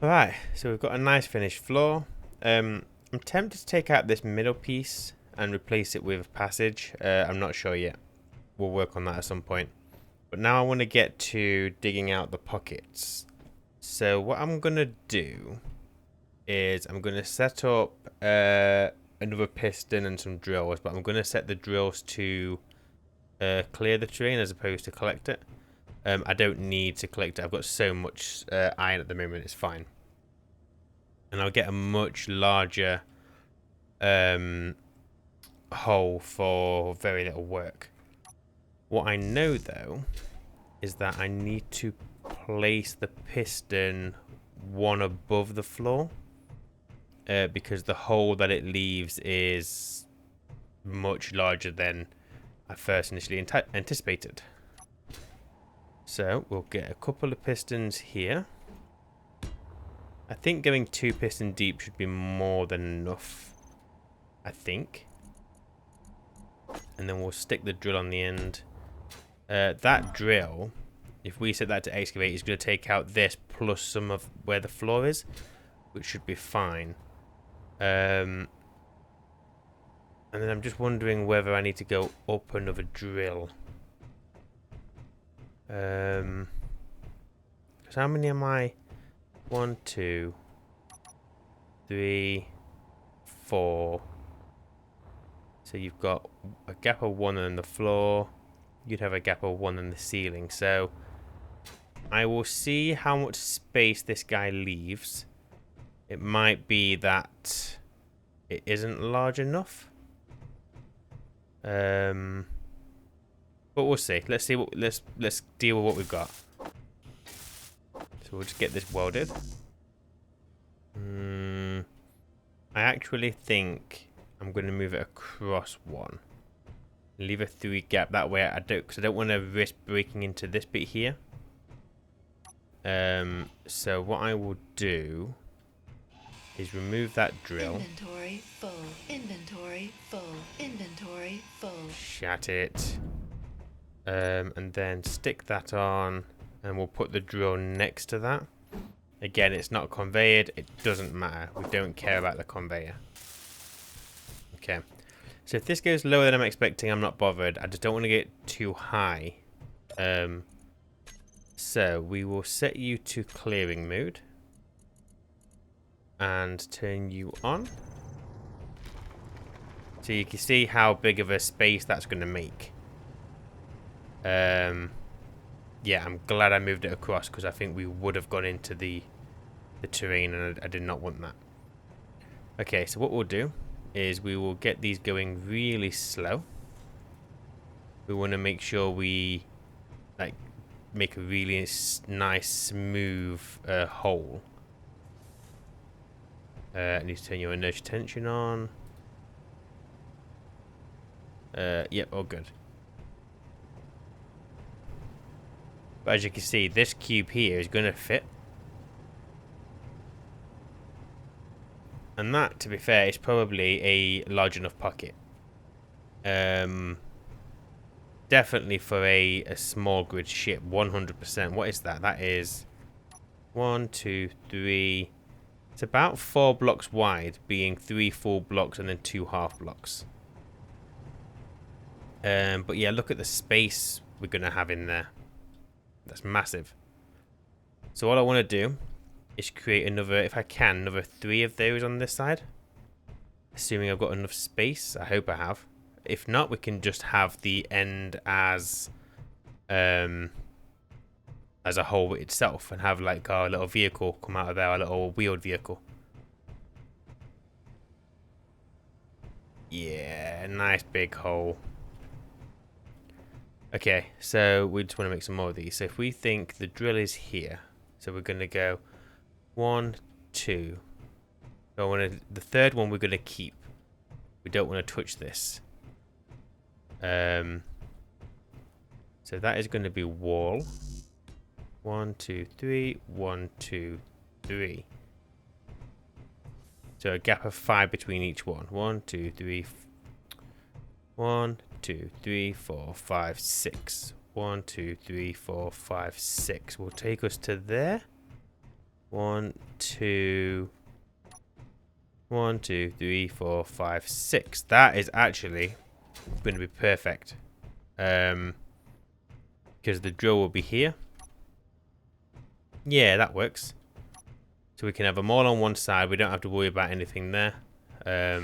Alright, so we've got a nice finished floor. I'm tempted to take out this middle piece and replace it with a passage. I'm not sure yet. We'll work on that at some point. But now I want to get to digging out the pockets. So what I'm going to do is I'm going to set up another piston and some drills. But I'm going to set the drills to clear the terrain as opposed to collect it. I don't need to collect it. I've got so much iron at the moment. It's fine. And I'll get a much larger hole for very little work. What I know, though, is that I need to place the piston one above the floor. Because the hole that it leaves is much larger than I first initially anticipated. So we'll get a couple of pistons here. I think going 2 piston deep should be more than enough. I think. And then we'll stick the drill on the end. That drill, if we set that to excavate, is going to take out this plus some of where the floor is, which should be fine. And then I'm just wondering whether I need to go up another drill. Because how many am I? 1, 2, 3, 4. So you've got a gap of 1 in the floor. You'd have a gap of 1 in the ceiling. So I will see how much space this guy leaves. It might be that it isn't large enough. But we'll see. Let's see what let's deal with what we've got. So we'll just get this welded. I actually think I'm going to move it across 1. Leave a 3 gap that way. Because I don't want to risk breaking into this bit here. So what I will do is remove that drill. Inventory full. Inventory full. Inventory full. Shut it. And then stick that on, and we'll put the drill next to that. Again, it's not conveyed. It doesn't matter. We don't care about the conveyor. Okay. So if this goes lower than I'm expecting, I'm not bothered. I just don't want to get too high. So we will set you to clearing mode. And turn you on. So you can see how big of a space that's going to make. Yeah, I'm glad I moved it across because I think we would have gone into the terrain and I did not want that. Okay, so what we'll do is we will get these going really slow. We want to make sure we make a really nice smooth hole. I need to turn your inertia tension on. Yep, all good. But as you can see, this cube here is going to fit. And that, to be fair, is probably a large enough pocket. Definitely for a small grid ship, 100%. What is that? That is 1, 2, 3. It's about 4 blocks wide, being 3 full blocks and then 2 half blocks. But yeah, look at the space we're going to have in there. That's massive. So all I want to do is create another, if I can, another 3 of those on this side. Assuming I've got enough space. I hope I have. If not, we can just have the end as a hole itself and have like our little vehicle come out of there, our little wheeled vehicle. Yeah, nice big hole. Okay, so we just want to make some more of these. So if we think the drill is here, so we're going to go 1, 2. So the third one we're going to keep. We don't want to touch this. So that is going to be wall. 1, 2, 3. 1, 2, 3. So a gap of 5 between each one. 1, 2, 3. 1, 2, 3, 4, 5, 6. 1, 2, 3, 4, 5, 6. Will take us to there. 1, 2. 1, 2, 3, 4, 5, 6. That is actually going to be perfect. Because the drill will be here. Yeah, that works. So we can have them all on one side. We don't have to worry about anything there. I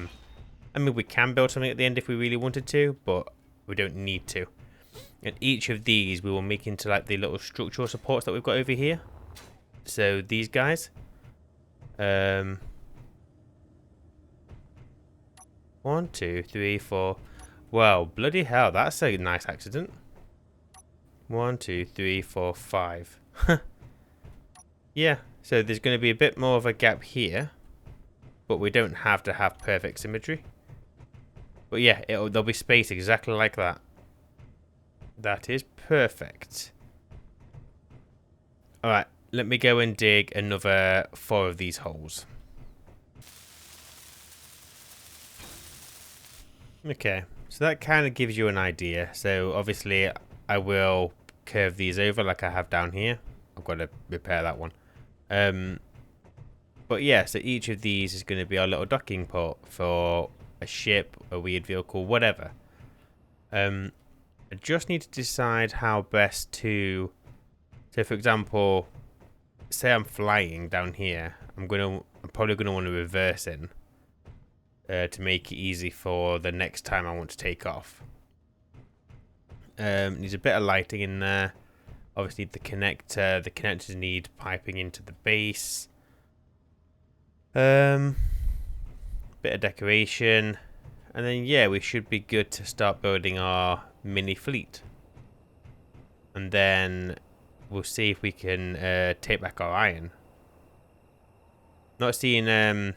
mean, we can build something at the end if we really wanted to, but we don't need to. And each of these we will make into like the little structural supports that we've got over here. So these guys. 1, 2, 3, 4. Well, bloody hell, that's a nice accident. 1, 2, 3, 4, 5. Yeah, so there's going to be a bit more of a gap here, but we don't have to have perfect symmetry. But yeah, there'll be space exactly like that. That is perfect. Alright, let me go and dig another 4 of these holes. Okay, so that kind of gives you an idea. So obviously I will curve these over like I have down here. I've got to repair that one. But yeah, so each of these is going to be our little docking port for a ship, a weird vehicle, whatever. I just need to decide how best to... So for example, say I'm flying down here. I'm probably going to want to reverse in. To make it easy for the next time I want to take off. Needs a bit of lighting in there. Obviously the connector. The connectors need piping into the base. Bit of decoration. And then yeah, we should be good to start building our mini fleet. And then we'll see if we can take back our iron. Not seeing...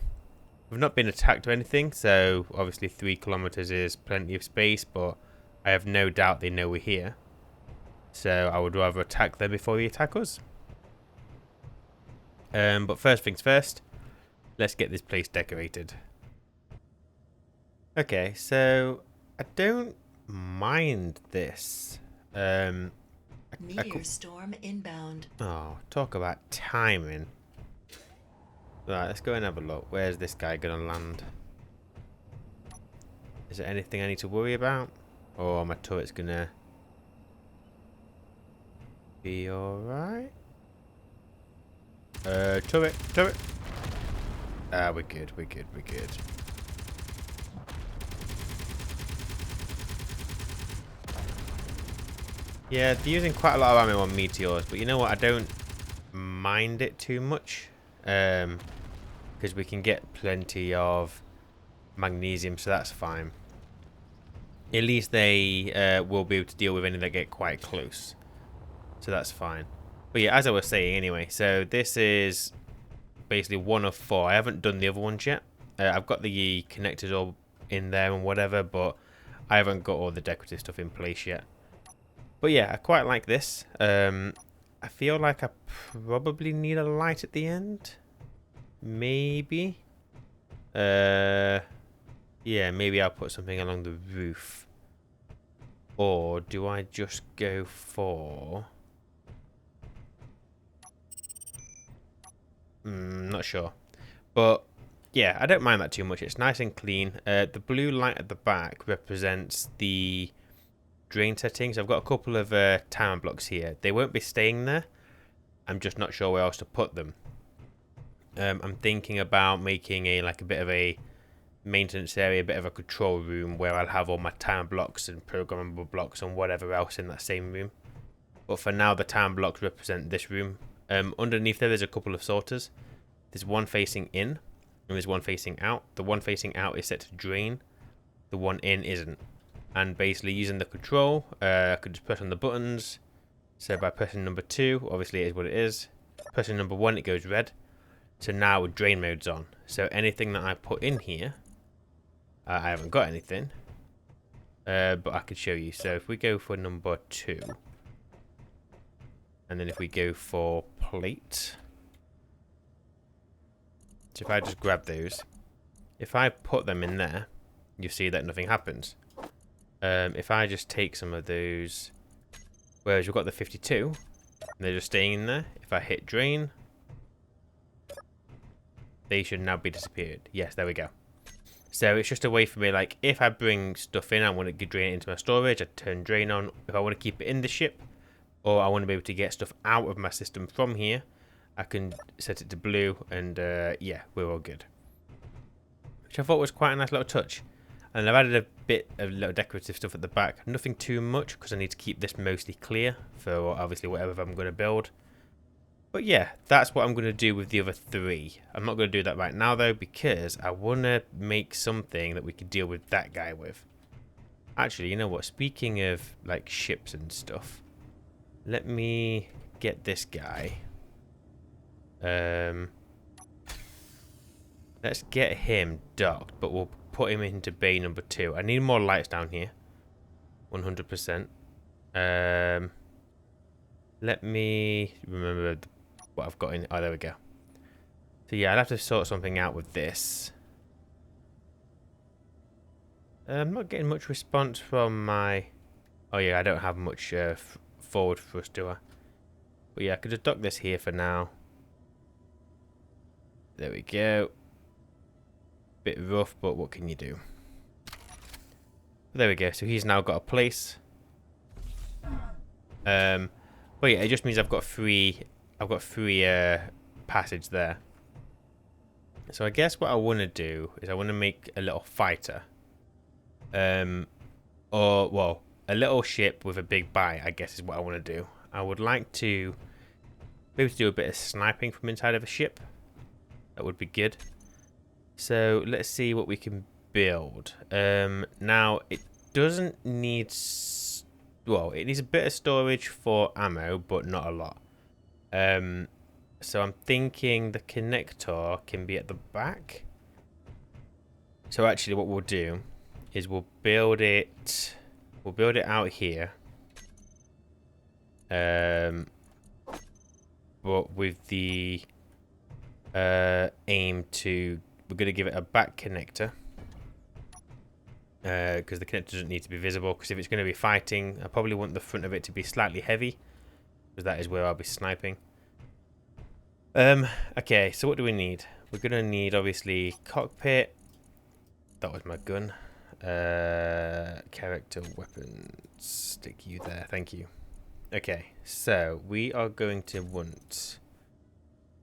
We've not been attacked or anything, so obviously 3 kilometers is plenty of space, but I have no doubt they know we're here. So I would rather attack them before they attack us. But first things first, let's get this place decorated. Okay, so I don't mind this. Meteor storm inbound. Oh, talk about timing. Right, let's go and have a look. Where's this guy going to land? Is there anything I need to worry about? Or my turret's going to be alright? Turret. Ah, we're good. Yeah, they're using quite a lot of ammo on meteors, but you know what? I don't mind it too much. Because we can get plenty of magnesium, so that's fine. At least they will be able to deal with any that get quite close, so that's fine. But yeah, as I was saying anyway, so this is basically 1 of 4. I haven't done the other ones yet. I've got the connectors all in there and whatever, but I haven't got all the decorative stuff in place yet. But yeah, I quite like this. I feel like I probably need a light at the end. Maybe. Yeah, maybe I'll put something along the roof. Or do I just go for... not sure. But yeah, I don't mind that too much. It's nice and clean. The blue light at the back represents the drain settings. I've got a couple of town blocks here. They won't be staying there. I'm just not sure where else to put them. I'm thinking about making a bit of a maintenance area, a bit of a control room where I'll have all my town blocks and programmable blocks and whatever else in that same room. But for now, the town blocks represent this room. Underneath there is a couple of sorters. There's one facing in and there's one facing out. The one facing out is set to drain. The one in isn't. And basically using the control, I could just press on the buttons. So by pressing number 2, obviously it is what it is. Pressing number 1, it goes red. So now drain mode's on. So anything that I put in here, I haven't got anything, but I could show you. So if we go for number 2, and then if we go for plate, so if I just grab those, if I put them in there, you see that nothing happens. If I just take some of those, whereas we've got the 52, and they're just staying in there. If I hit drain, they should now be disappeared. Yes, there we go. So it's just a way for me, like, if I bring stuff in, I want to drain it into my storage, I turn drain on. If I want to keep it in the ship, or I want to be able to get stuff out of my system from here, I can set it to blue, and yeah, we're all good. Which I thought was quite a nice little touch. And I've added a bit of little decorative stuff at the back. Nothing too much, because I need to keep this mostly clear for obviously whatever I'm going to build. But yeah, that's what I'm going to do with the other 3. I'm not going to do that right now though, because I want to make something that we could deal with that guy with. Actually, you know what? Speaking of like ships and stuff, let me get this guy. Let's get him docked, but we'll put him into bay number 2. I need more lights down here. 100%. Let me remember what I've got in. Oh, there we go. So yeah, I'll have to sort something out with this. I'm not getting much response from my... Oh yeah, I don't have much forward thrust, do I? But yeah, I could just dock this here for now. There we go. Bit rough, but what can you do? But there we go. So he's now got a place. Well, yeah, it just means I've got free passage there. So I guess what I want to do is I want to make a little fighter. Or, well, a little ship with a big bite, I guess is what I want to do. I would like to be able to do a bit of sniping from inside of a ship. That would be good. So let's see what we can build. Now, it doesn't need... Well, it needs a bit of storage for ammo, but not a lot. So I'm thinking the connector can be at the back. So actually what we'll do is we'll build it out here. But with the aim to... We're going to give it a back connector. Because the connector doesn't need to be visible. Because if it's going to be fighting, I probably want the front of it to be slightly heavy. Because that is where I'll be sniping. Okay, so what do we need? We're going to need, obviously, cockpit. That was my gun. Character weapons. Stick you there. Thank you. Okay, so we are going to want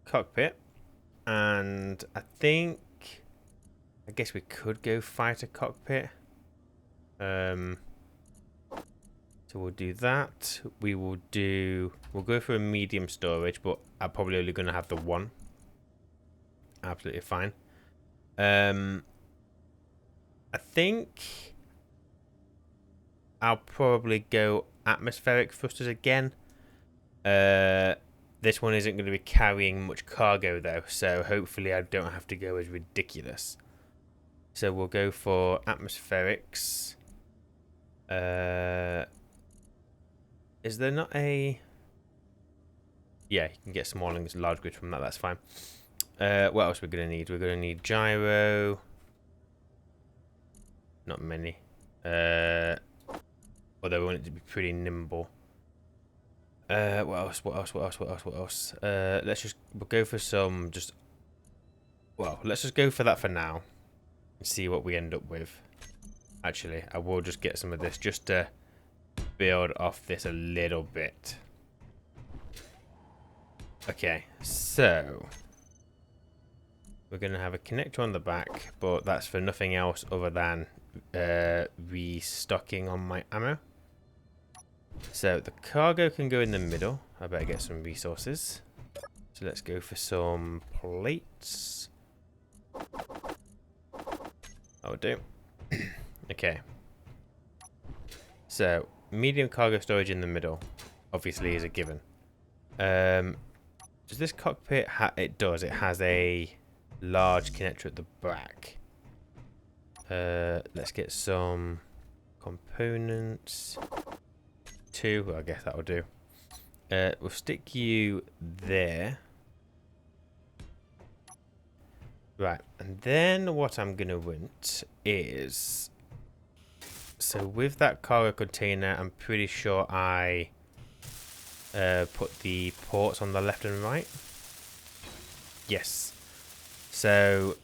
cockpit. And I guess we could go fighter cockpit. So we'll do that. We'll go for a medium storage, but I'm probably only going to have the one. Absolutely fine. I think I'll probably go atmospheric thrusters again. This one isn't going to be carrying much cargo though, so hopefully I don't have to go as ridiculous. So we'll go for atmospherics. Is there not a... Yeah, you can get small and large grids from that, that's fine. What else we're going to need? We're going to need gyro. Not many. Although we want it to be pretty nimble. What else? We'll go for some let's just go for that for now. And see what we end up with. Actually, I will just get some of this just to build off this a little bit. Okay, so we're going to have a connector on the back, but that's for nothing else other than restocking on my ammo. So the cargo can go in the middle. I better get some resources. So let's go for some plates. That'll do. Okay. So medium cargo storage in the middle, obviously, is a given. Does this cockpit it does. It has a large connector at the back. Let's get some components. 2, well, I guess that'll do. We'll stick you there. Right, and then what I'm gonna want is, so with that cargo container, I'm pretty sure I put the ports on the left and right. Yes. So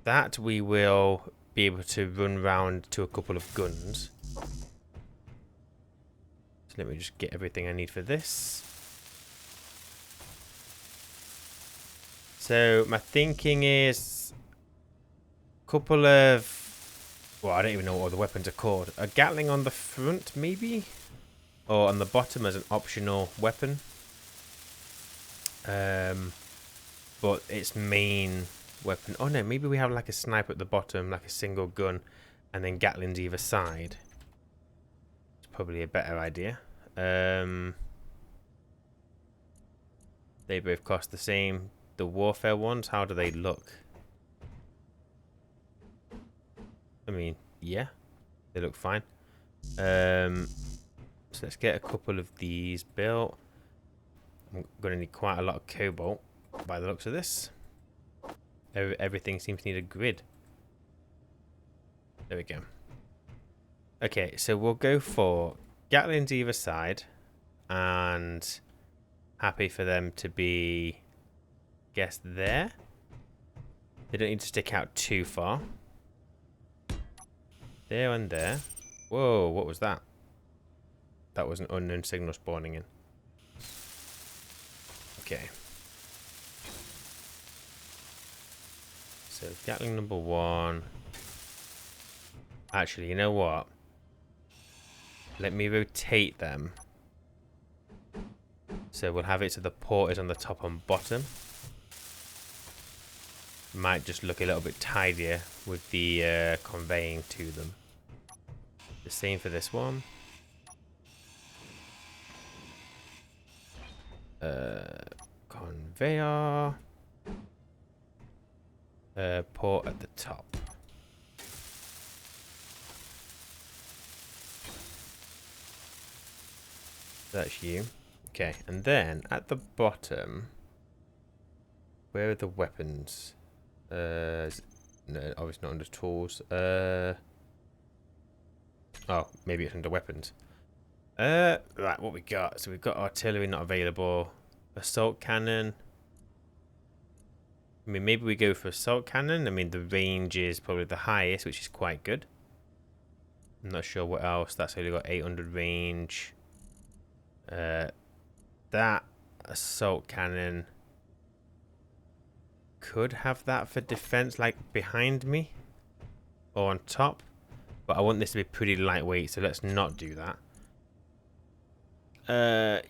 that we will be able to run round to a couple of guns. So let me just get everything I need for this. So my thinking is a couple of, well, I don't even know what all the weapons are called. A Gatling on the front, maybe? Or on the bottom as an optional weapon. But its main weapon... Oh no, maybe we have like a sniper at the bottom, like a single gun, and then Gatlings either side. It's probably a better idea. They both cost the same. The warfare ones, how do they look? I mean, yeah, they look fine. So let's get a couple of these built. I'm going to need quite a lot of cobalt by the looks of this. Everything seems to need a grid. There we go. Okay, so we'll go for Gatlings either side, and happy for them to be, guess, there. They don't need to stick out too far. There and there. Whoa, what was that? That was an unknown signal spawning in. Okay. So Gatling number 1. Actually, you know what? Let me rotate them. So we'll have it so the port is on the top and bottom. Might just look a little bit tidier with the conveying to them. The same for this one. Conveyor. Port at the top. That's you. Okay, and then at the bottom, where are the weapons? No, obviously not under tools. Oh, maybe it's under weapons. Right, what we got? So we've got artillery not available. Assault cannon. I mean, maybe we go for assault cannon. I mean, the range is probably the highest, which is quite good. I'm not sure what else. That's only got 800 range. That assault cannon could have that for defense, like behind me or on top, but I want this to be pretty lightweight, so let's not do that.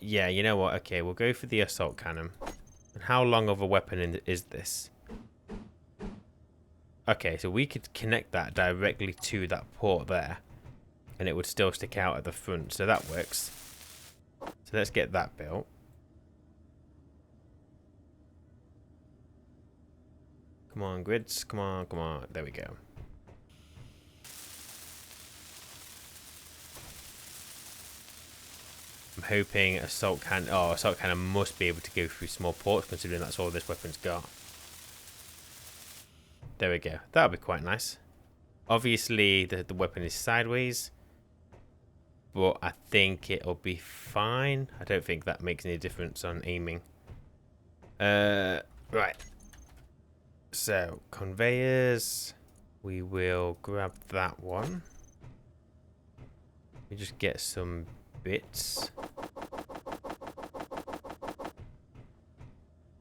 Yeah, you know what? Okay, we'll go for the assault cannon. And how long of a weapon is this? Okay, so we could connect that directly to that port there, and it would still stick out at the front, so that works. So let's get that built. Come on, grids. Come on, come on. There we go. I'm hoping assault cannon... Oh, assault cannon must be able to go through small ports, considering that's all this weapon's got. There we go. That'll be quite nice. Obviously, the weapon is sideways, but I think it'll be fine. I don't think that makes any difference on aiming. Right. So, conveyors. We will grab that one. We just get some bits.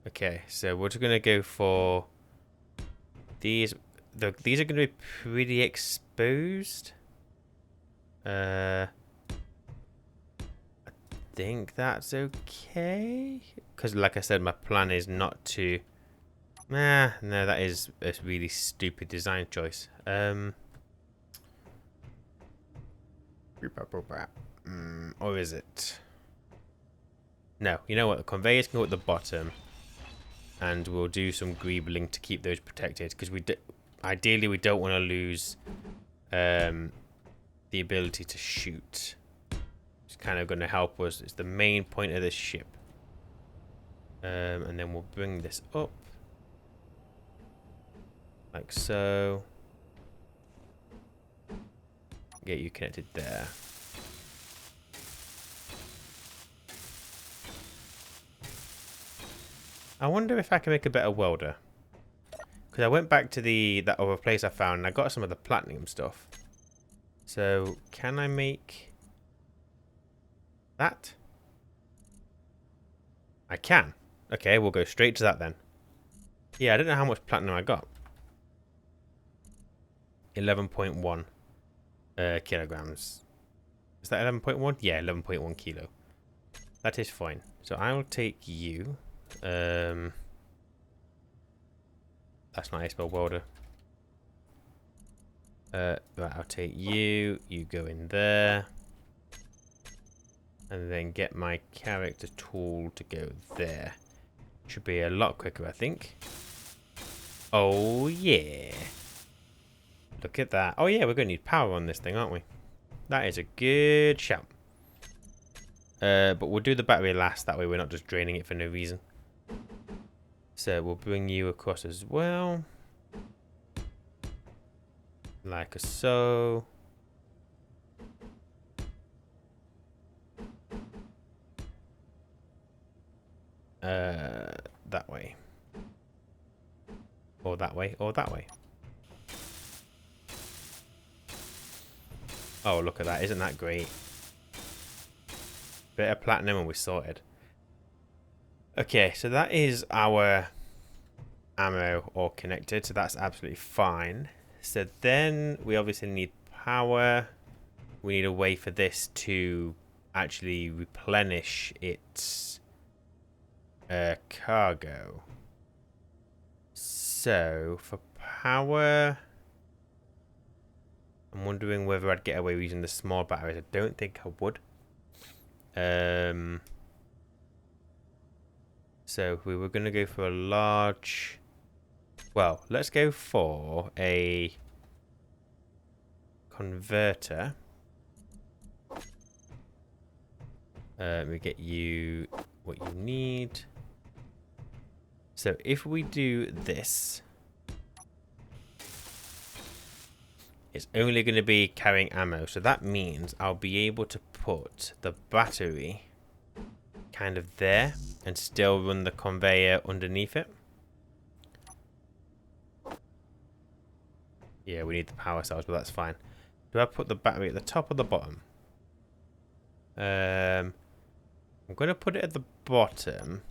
Okay, so we're just gonna go for these. These are gonna be pretty exposed. I think that's okay. Because, like I said, my plan is not to. Nah, no, that is a really stupid design choice. Or is it? No, you know what? The conveyors can go at the bottom, and we'll do some greebling to keep those protected. Because ideally we don't want to lose the ability to shoot. It's kind of going to help us. It's the main point of this ship. And then we'll bring this up. Like so. Get you connected there. I wonder if I can make a better welder. Because I went back to that other place I found and I got some of the platinum stuff. So, can I make that? I can. Okay, we'll go straight to that then. Yeah, I don't know how much platinum I got. 11.1 kilograms. Is that 11.1? Yeah, 11.1 kilo. That is fine. So I will take you. That's not how you spell welder. Right, I'll take you. You go in there. And then get my character tool to go there. Should be a lot quicker, I think. Oh, yeah. Look at that. Oh, yeah, we're going to need power on this thing, aren't we? That is a good shout. But we'll do the battery last. That way we're not just draining it for no reason. So we'll bring you across as well. Like so. That way. Or that way, or that way. Oh, look at that. Isn't that great? Bit of platinum and we're sorted. Okay, so that is our ammo all connected. So that's absolutely fine. So then we obviously need power. We need a way for this to actually replenish its cargo. So for power, I'm wondering whether I'd get away with using the small batteries. I don't think I would. So we were going to go for a large. Well, let's go for a converter. We get you what you need. So if we do this, it's only going to be carrying ammo. So that means I'll be able to put the battery kind of there and still run the conveyor underneath it. Yeah, we need the power cells, but that's fine. Do I put the battery at the top or the bottom? I'm going to put it at the bottom.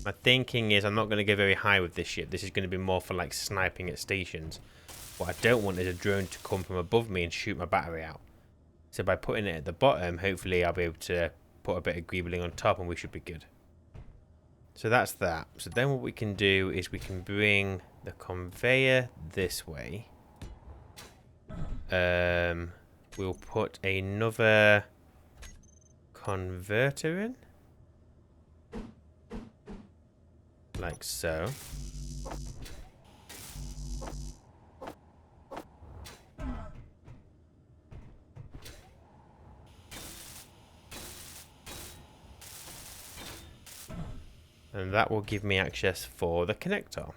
My thinking is I'm not going to go very high with this ship. This is going to be more for like sniping at stations. What I don't want is a drone to come from above me and shoot my battery out. So by putting it at the bottom, hopefully I'll be able to put a bit of greebling on top and we should be good. So that's that. So then what we can do is we can bring the conveyor this way. We'll put another converter in. Like so. And that will give me access for the connector,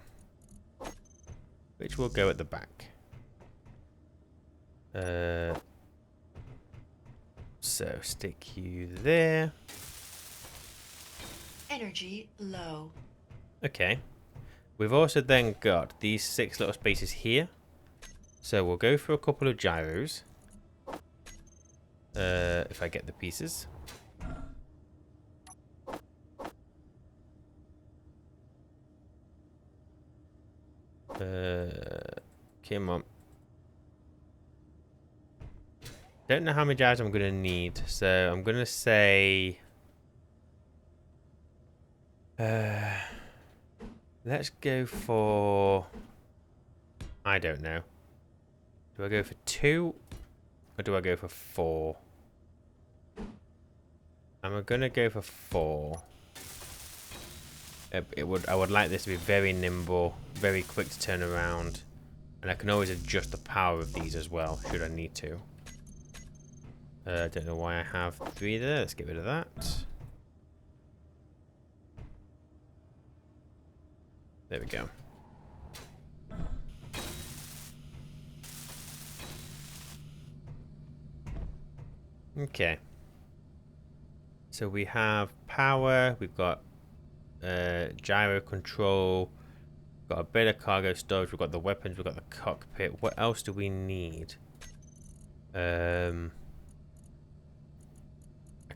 which will go at the back. So stick you there. Energy low. Okay. We've also then got these 6 little spaces here. So we'll go for a couple of gyros. If I get the pieces. Come on. Don't know how many jars I'm gonna need, so I'm gonna say let's go for, I don't know. Do I go for 2 or do I go for 4? I'm gonna go for 4. I would like this to be very nimble, very quick to turn around, and I can always adjust the power of these as well, should I need to. I don't know why I have 3 there. Let's get rid of that. There we go. Okay. So we have power, we've got gyro control, got a bit of cargo storage, we've got the weapons, we've got the cockpit. What else do we need? I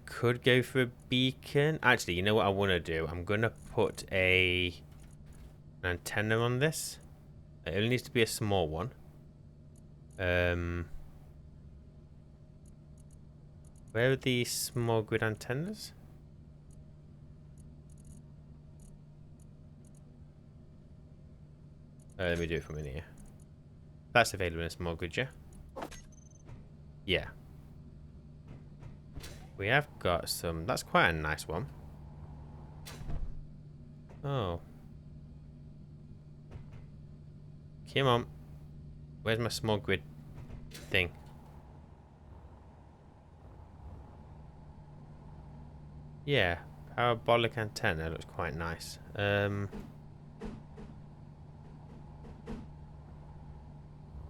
could go for a beacon. Actually, you know what I want to do? I'm going to put an antenna on this. It only needs to be a small one. Where are these small grid antennas? Let me do it from in here. That's available in a small grid, yeah? Yeah. We have got some. That's quite a nice one. Oh. Come on. Where's my small grid thing? Yeah. Parabolic antenna looks quite nice.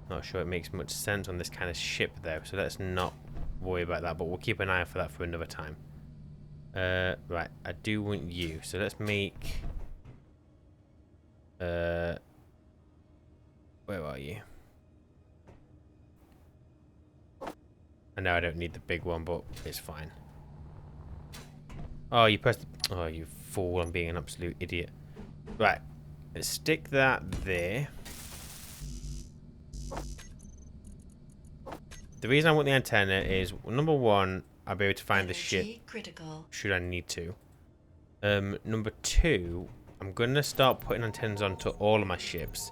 Not sure it makes much sense on this kind of ship though, so let's not worry about that, but we'll keep an eye out for that for another time. Right, I do want you, so let's make where are you? I know I don't need the big one, but it's fine. Oh, you pressed. Oh, you fool, I'm being an absolute idiot. Right, let's stick that there. The reason I want the antenna is, number one, I'll be able to find the ship should I need to. Number two, I'm going to start putting antennas onto all of my ships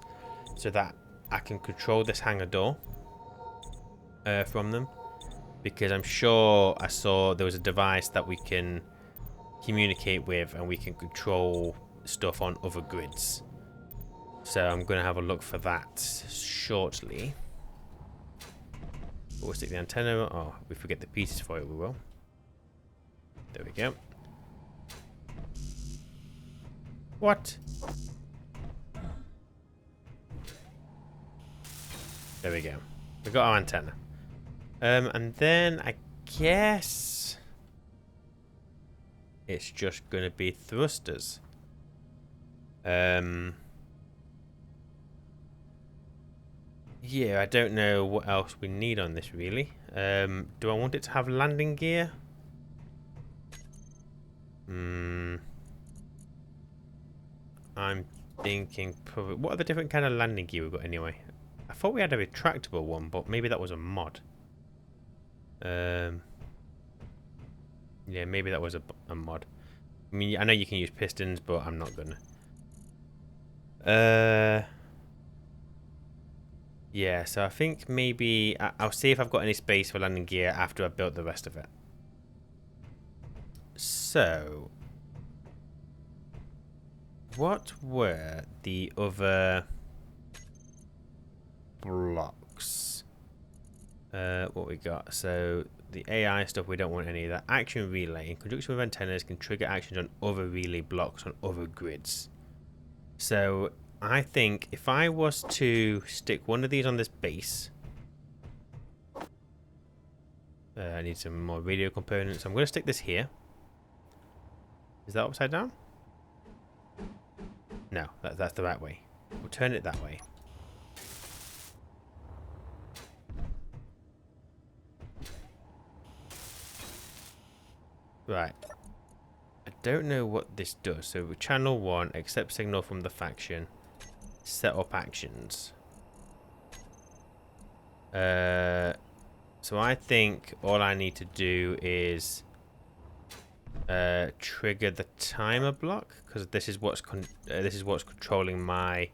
so that I can control this hangar door from them. Because I'm sure I saw there was a device that we can communicate with and we can control stuff on other grids. So I'm going to have a look for that shortly. We'll stick the antenna. Oh, if we get the pieces for it, we will. There we go. What? There we go. We got our antenna. And then I guess it's just going to be thrusters. Yeah, I don't know what else we need on this really. Do I want it to have landing gear? I'm thinking probably. What are the different kind of landing gear we've got anyway? I thought we had a retractable one, but maybe that was a mod. Yeah, maybe that was a mod. I mean, I know you can use pistons, but I'm not gonna. Yeah, so I think maybe I'll see if I've got any space for landing gear after I've built the rest of it. So, what were the other blocks? What we got? So, the AI stuff, we don't want any of that. Action relay. In conjunction with antennas, can trigger actions on other relay blocks on other grids. So, I think if I was to stick one of these on this base, I need some more radio components. I'm going to stick this here. Is that upside down? No, that's the right way. We'll turn it that way. Right. I don't know what this does. So channel 1, accept signal from the faction. Set up actions. So I think all I need to do is trigger the timer block, because this is what's controlling my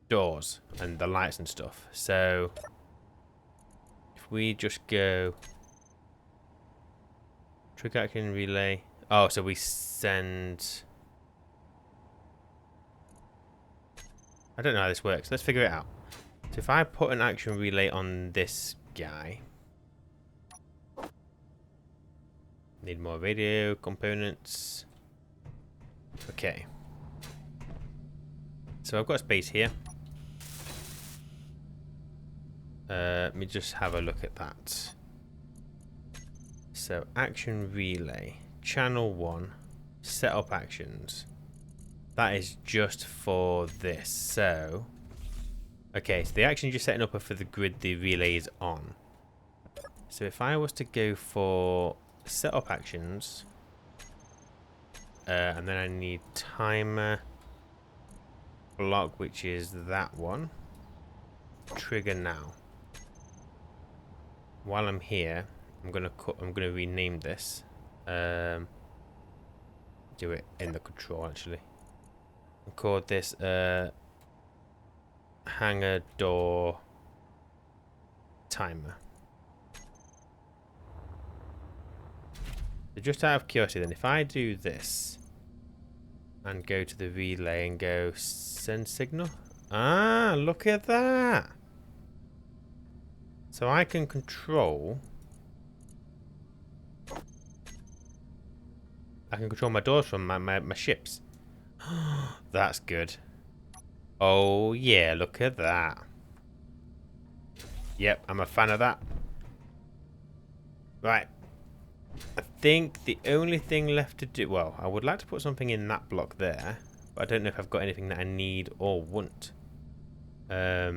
doors and the lights and stuff. So if we just go trigger action relay. Oh, so we send. I don't know how this works. Let's figure it out. So if I put an action relay on this guy. Need more radio components. Okay. So I've got space here. Let me just have a look at that. So action relay, channel 1, set up actions. That is just for this. So, okay, so the actions you're setting up are for the grid the relay is on. So if I was to go for set up actions, and then I need timer block, which is that one. Trigger now. While I'm here, I'm gonna rename this. Do it in the control actually. I'll call this hangar door timer. So just out of curiosity then, if I do this and go to the relay and go send signal. Ah, look at that. So I can control my doors from my ships. That's good. Oh yeah, look at that. Yep, I'm a fan of that. Right. I think the only thing left to do... Well, I would like to put something in that block there. But I don't know if I've got anything that I need or want. I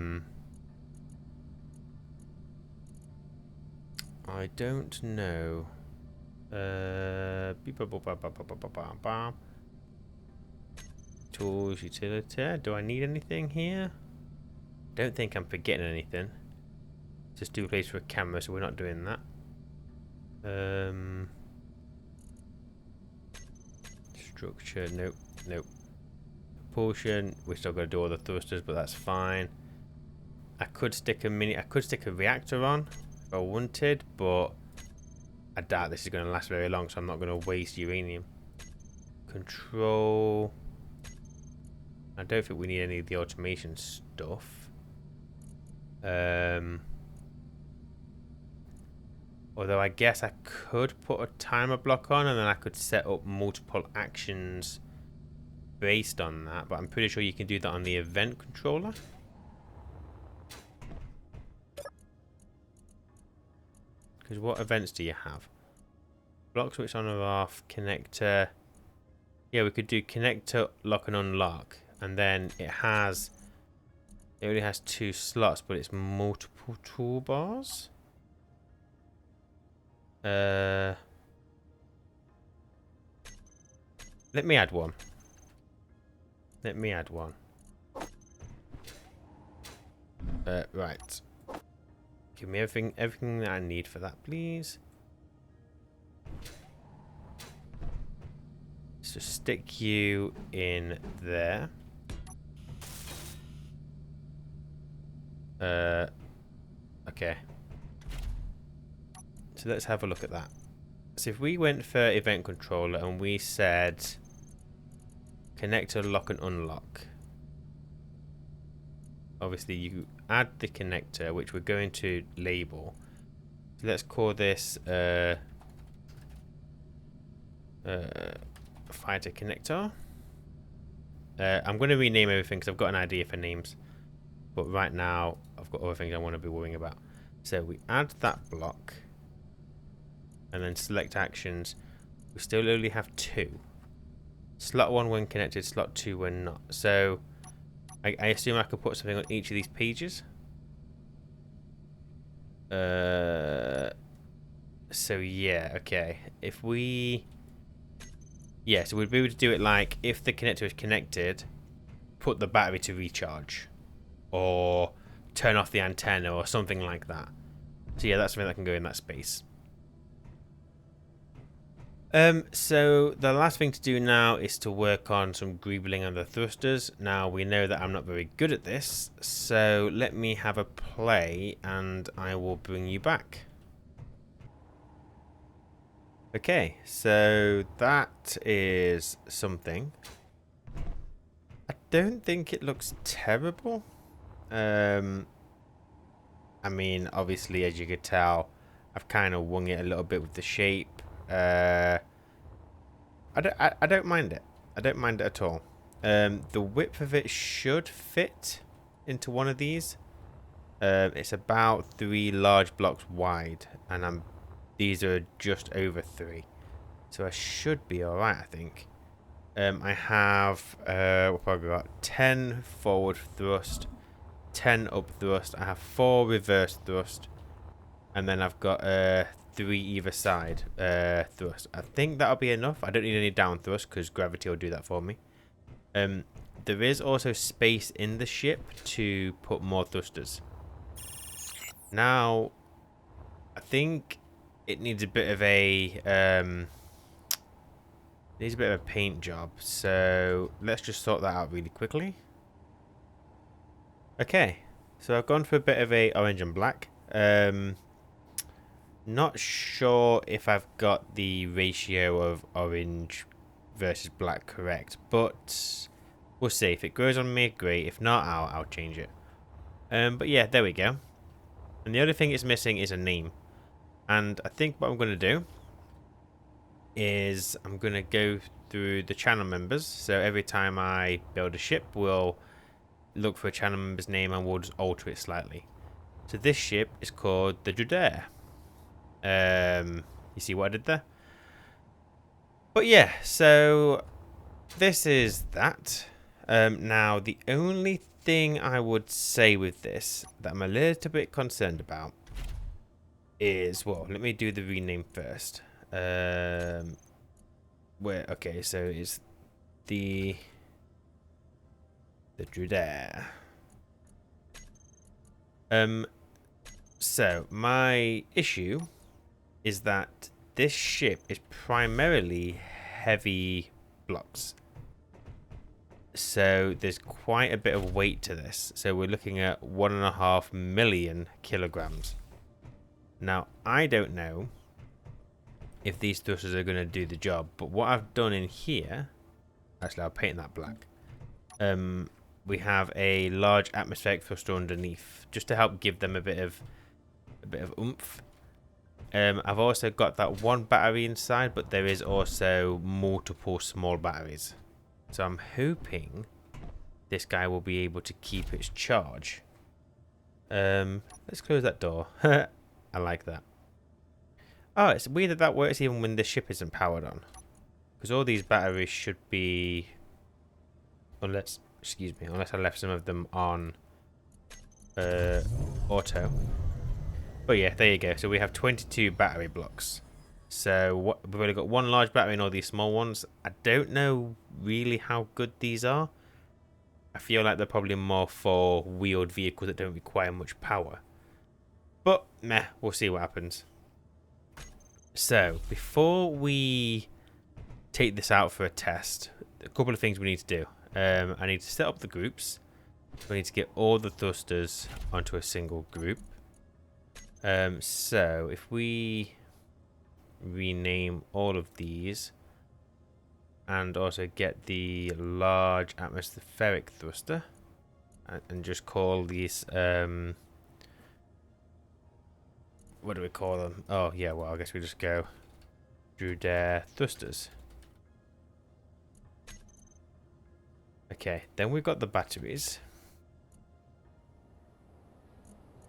don't know. Tools, utility. Do I need anything here? Don't think I'm forgetting anything. Just do a place for a camera, so we're not doing that. Structure, nope, nope. Propulsion, we're still gonna do all the thrusters, but that's fine. I could stick a reactor on if I wanted, but I doubt this is gonna last very long, so I'm not gonna waste uranium. Control. I don't think we need any of the automation stuff. Although I guess I could put a timer block on and then I could set up multiple actions based on that. But I'm pretty sure you can do that on the event controller. Because what events do you have? Block switch on or off, connector. Yeah, we could do connector, lock and unlock. And then it only has 2 slots, but it's multiple toolbars. Let me add one. Right. Give me everything that I need for that, please. So stick you in there. Okay. So let's have a look at that. So if we went for event controller and we said connector, lock and unlock. Obviously you add the connector, which we're going to label. So let's call this fighter connector. I'm going to rename everything because I've got an idea for names. But right now I've got other things I want to be worrying about. So we add that block. And then select actions. We still only have 2. Slot 1 when connected, slot 2 when not. So I assume I could put something on each of these pages. So yeah, okay. If we... Yeah, so we'd be able to do it like, if the connector is connected, put the battery to recharge. Or turn off the antenna or something like that. So yeah, that's something that can go in that space. So the last thing to do now is to work on some greebling on the thrusters. Now we know that I'm not very good at this, so let me have a play and I will bring you back. Okay, so that is something. I don't think it looks terrible. I mean, obviously, as you could tell, I've kind of wung it a little bit with the shape. I don't mind it. I don't mind it at all. The width of it should fit into one of these. It's about 3 large blocks wide, and these are just over 3, so I should be all right, I think. I have what have I got? 10 forward thrust, 10 up thrust. I have 4 reverse thrust, and then I've got 3 either side thrust. I think that'll be enough. I don't need any down thrust because gravity will do that for me. There is also space in the ship to put more thrusters. Now, I think it needs a bit of a paint job. So let's just sort that out really quickly. Okay, so I've gone for a bit of a orange and black. Not sure if I've got the ratio of orange versus black correct, but we'll see. If it grows on me, great. If not, I'll change it. But yeah, there we go. And the other thing it's missing is a name. And I think what I'm going to do is I'm going to go through the channel members. So every time I build a ship, we'll look for a channel member's name and we'll just alter it slightly. So this ship is called the Judair. You see what I did there? But yeah, so this is that. Now, the only thing I would say with this that I'm a little bit concerned about is, well, let me do the rename first. Okay, so it's the Judair. So my issue is that this ship is primarily heavy blocks. So there's quite a bit of weight to this. So we're looking at 1.5 million kilograms. Now, I don't know if these thrusters are going to do the job, but what I've done in here, actually I'll paint that black. We have a large atmospheric thruster underneath, just to help give them a bit of oomph. I've also got that one battery inside, but there is also multiple small batteries. So I'm hoping this guy will be able to keep its charge. Let's close that door. I like that. Oh, it's weird that that works even when the ship isn't powered on. Because all these batteries should be... Unless I left some of them on auto. But yeah, there you go. So we have 22 battery blocks. So we've only got one large battery and all these small ones. I don't know really how good these are. I feel like they're probably more for wheeled vehicles that don't require much power. But meh, we'll see what happens. So before we take this out for a test, a couple of things we need to do. I need to set up the groups. We need to get all the thrusters onto a single group. So if we rename all of these and also get the large atmospheric thruster and just call these what do we call them? Oh yeah, well I guess we just go Judair thrusters. Okay, then we've got the batteries.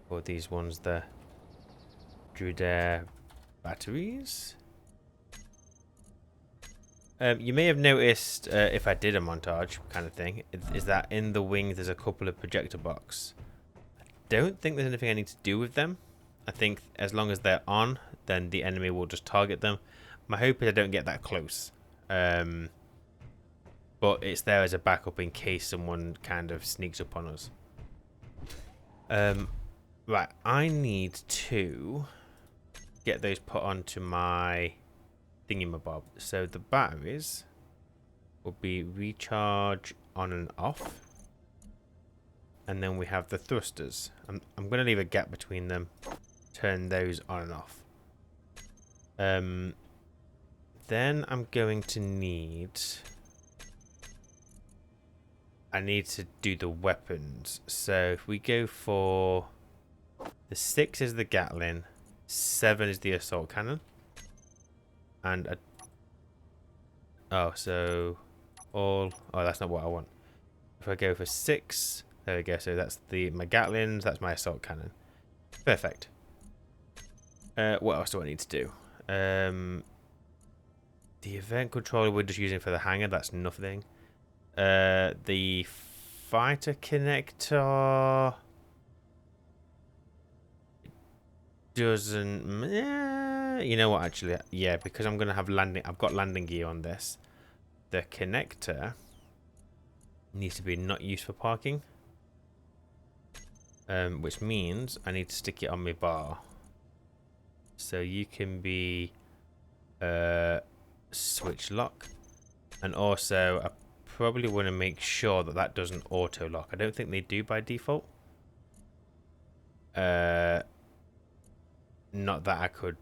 Or these ones, the Judair batteries. You may have noticed, if I did a montage kind of thing, is that in the wings there's a couple of projector box. I don't think there's anything I need to do with them. I think as long as they're on, then the enemy will just target them. My hope is I don't get that close. But it's there as a backup in case someone kind of sneaks up on us. Right, I need to get those put onto my thingamabob. So the batteries will be recharge on and off. And then we have the thrusters. I'm going to leave a gap between them. Turn those on and off. Then I'm going to need... I need to do the weapons. So if we go for... The 6 is the Gatling. 7 is the assault cannon. And a... Oh, so... All... Oh, that's not what I want. If I go for 6... There we go. So that's my Gatlings. That's my assault cannon. Perfect. What else do I need to do? The event controller we're just using for the hangar. That's nothing. The fighter connector doesn't. You know what? Actually, yeah, because I'm gonna have landing. I've got landing gear on this. The connector needs to be not used for parking. Which means I need to stick it on my bar. So you can be switch lock. And also I probably want to make sure that that doesn't auto lock. I don't think they do by default. Not that I could...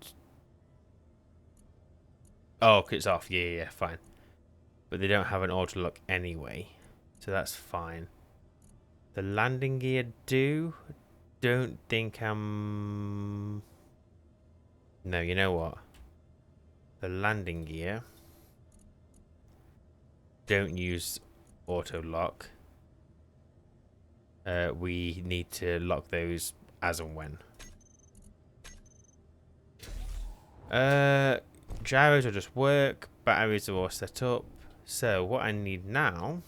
Oh, it's off. Yeah, fine. But they don't have an auto lock anyway. So that's fine. The landing gear don't think I'm... No, you know what? The landing gear don't use auto lock. We need to lock those as and when. Gyros will just work. Batteries are all set up. So what I need now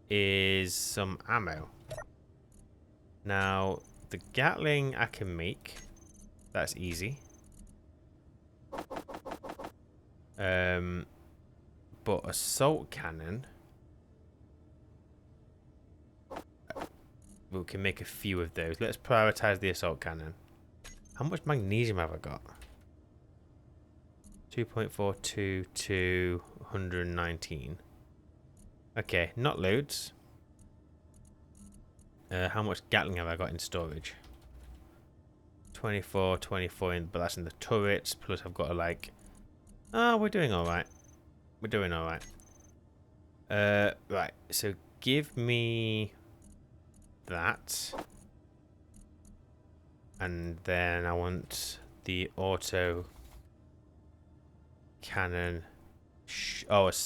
is some ammo. Now the Gatling I can make. That's easy. But assault cannon, we can make a few of those. Let's prioritize the assault cannon. How much magnesium have I got? 2.42 to 119. Okay, not loads. How much Gatling have I got in storage? 24, but that's in the turrets. Plus I've got to like... Oh, we're doing alright. We're doing alright. Right, so give me that. And then I want the auto cannon. Oh, if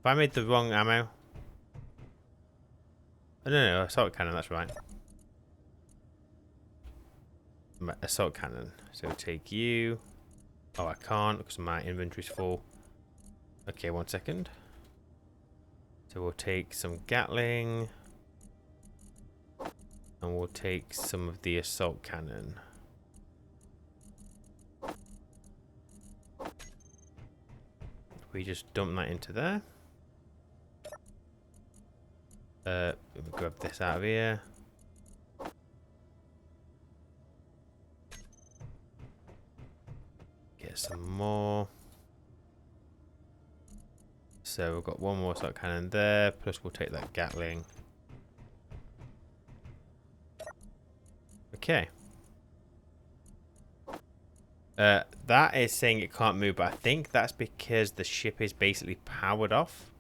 I made the wrong ammo. Oh, no, assault cannon, that's right. Assault cannon. So take you. Oh, I can't because my inventory's full. Okay, 1 second. So we'll take some Gatling. And we'll take some of the assault cannon. We just dump that into there. Let me grab this out of here. Get some more. So we've got one more assault cannon there, plus we'll take that Gatling. Okay. That is saying it can't move, but I think that's because the ship is basically powered off.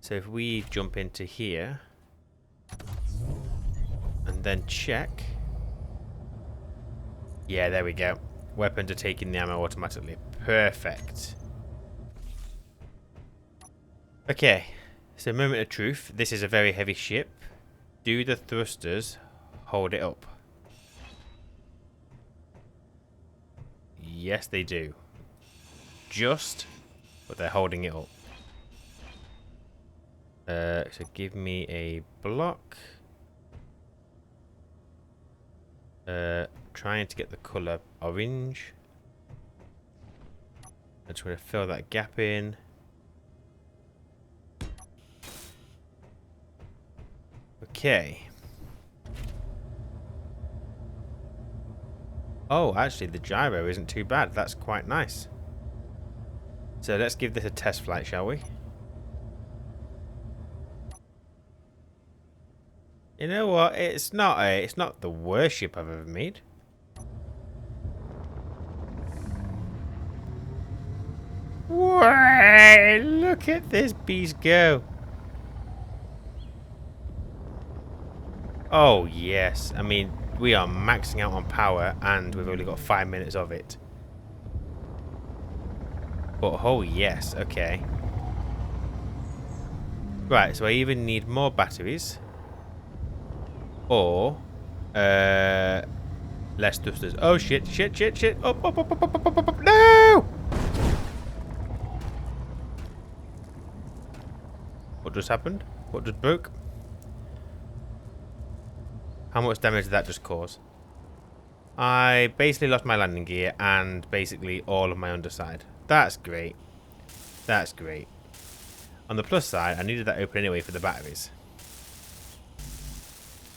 So if we jump into here and then check. Yeah, there we go. Weapons are taking the ammo automatically. Perfect. Okay, so moment of truth. This is a very heavy ship. Do the thrusters hold it up? Yes, they do. Just, but they're holding it up. So give me a block. Trying to get the colour orange. I just want to fill that gap in. Okay. Oh, actually, the gyro isn't too bad. That's quite nice. So let's give this a test flight, shall we? You know what? It's not the worst ship I've ever made. Whoa, look at this beast go. Oh, yes. I mean, we are maxing out on power, and we've only got 5 minutes of it. But, oh, yes. Okay. Right, so I either need more batteries, or less thrusters. Oh, shit, shit, shit, shit. Up, up, up, up, up, up, up, up. No! What just happened? What just broke? How much damage did that just cause? I basically lost my landing gear and basically all of my underside. That's great. That's great. On the plus side, I needed that open anyway for the batteries.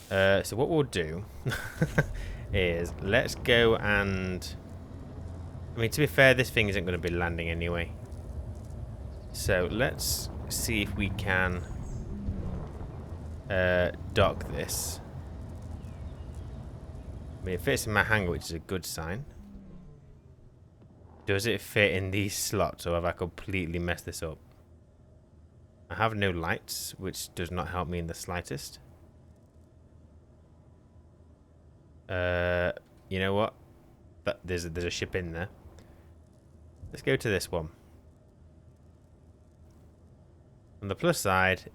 So what we'll do is let's go and... I mean, to be fair, this thing isn't going to be landing anyway. So let's see if we can dock this. I mean, it fits in my hangar, which is a good sign. Does it fit in these slots, or have I completely messed this up? I have no lights, which does not help me in the slightest. You know what? There's a ship in there. Let's go to this one. On the plus side,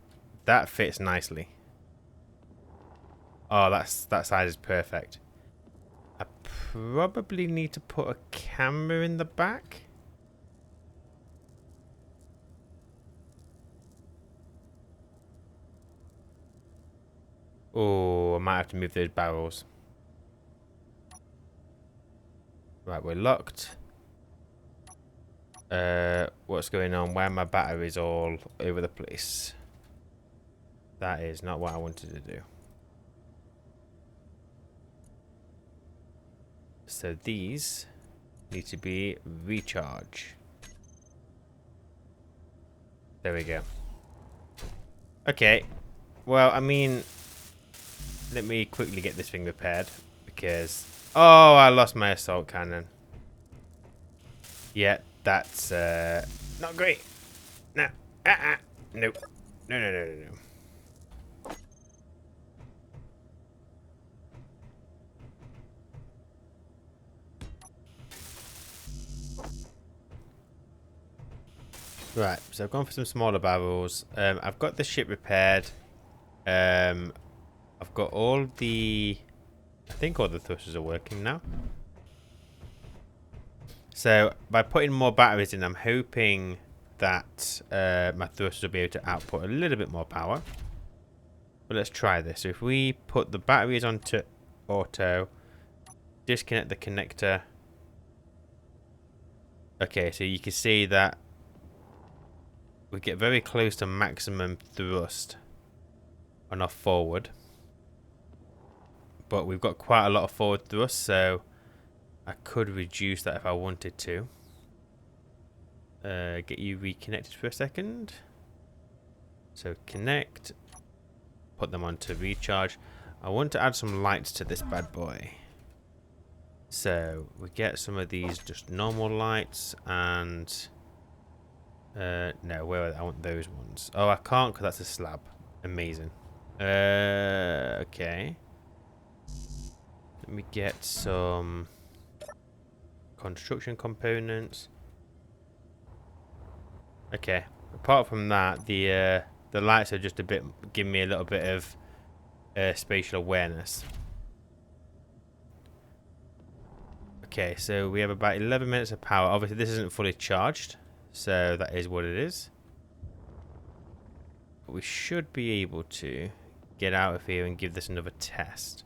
that fits nicely. Oh, that side is perfect. I probably need to put a camera in the back. Oh, I might have to move those barrels. Right, we're locked. What's going on? Why are my batteries all over the place? That is not what I wanted to do. So these need to be recharge. There we go. Okay. Well, I mean, let me quickly get this thing repaired because... Oh, I lost my assault cannon. Yeah, that's not great. No. Nope. No. Right, so I've gone for some smaller barrels. I've got the ship repaired. I've got all the... I think all the thrusters are working now. So, by putting more batteries in, I'm hoping that my thrusters will be able to output a little bit more power. But let's try this. So if we put the batteries onto auto, disconnect the connector. Okay, so you can see that we get very close to maximum thrust on our forward. But we've got quite a lot of forward thrust, so I could reduce that if I wanted to. Get you reconnected for a second. So connect. Put them on to recharge. I want to add some lights to this bad boy. So we get some of these just normal lights and... no, where are they? I want those ones. Oh, I can't because that's a slab. Amazing. Okay. Let me get some construction components. Okay. Apart from that, the lights are just a bit, giving me a little bit of spatial awareness. Okay, so we have about 11 minutes of power. Obviously, this isn't fully charged, so that is what it is. But we should be able to get out of here and give this another test.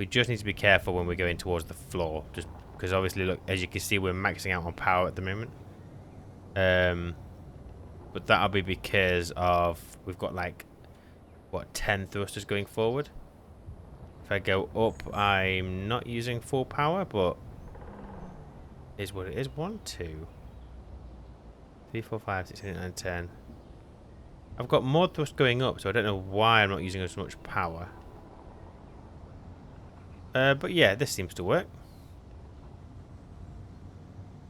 We just need to be careful when we're going towards the floor, just because obviously, look, as you can see, we're maxing out on power at the moment. But that'll be because of we've got like what 10 thrusters going forward. If I go up, I'm not using full power, but is what it is. 1, 2, 3, 4, 5, 6, 7, 8, 9, 10. I've got more thrust going up, so I don't know why I'm not using as much power. But yeah, this seems to work.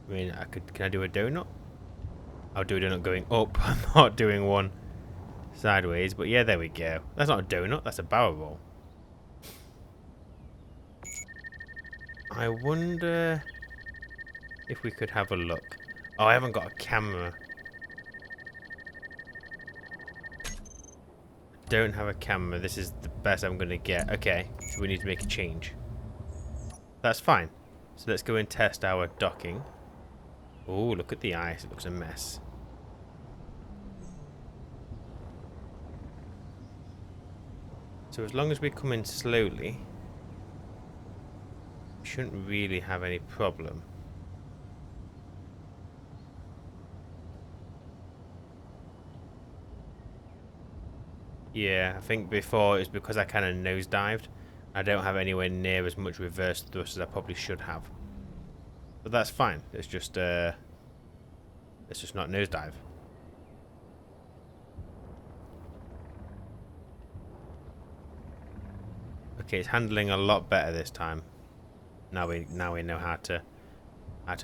I mean, can I do a donut? I'll do a donut going up. I'm not doing one sideways, but yeah, there we go. That's not a donut, that's a barrel roll. I wonder if we could have a look. Oh, I haven't got a camera. Don't have a camera. This is the best I'm gonna get. Okay, so we need to make a change. That's fine. So let's go and test our docking. Oh, look at the ice. It looks a mess. So as long as we come in slowly, we shouldn't really have any problem. Yeah, I think before it's because I kind of nosedived. I don't have anywhere near as much reverse thrust as I probably should have. But that's fine. It's just not nosedive. Okay, it's handling a lot better this time. Now we know how to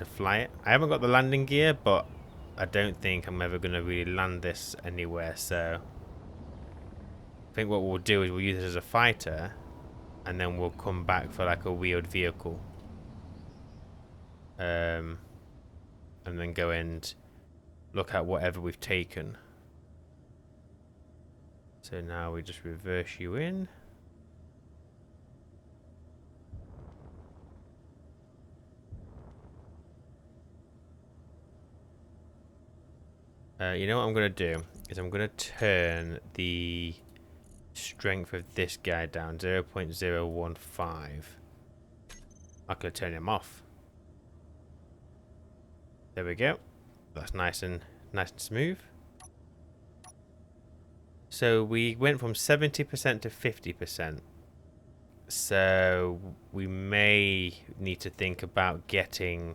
fly it. I haven't got the landing gear, but I don't think I'm ever gonna really land this anywhere, so I think what we'll do is we'll use it as a fighter and then we'll come back for like a wheeled vehicle. And then go and look at whatever we've taken. So now we just reverse you in. You know what I'm going to do is I'm going to turn the strength of this guy down 0.015. I could turn him off. There we go. That's nice and smooth. So we went from 70% to 50%. So we may need to think about getting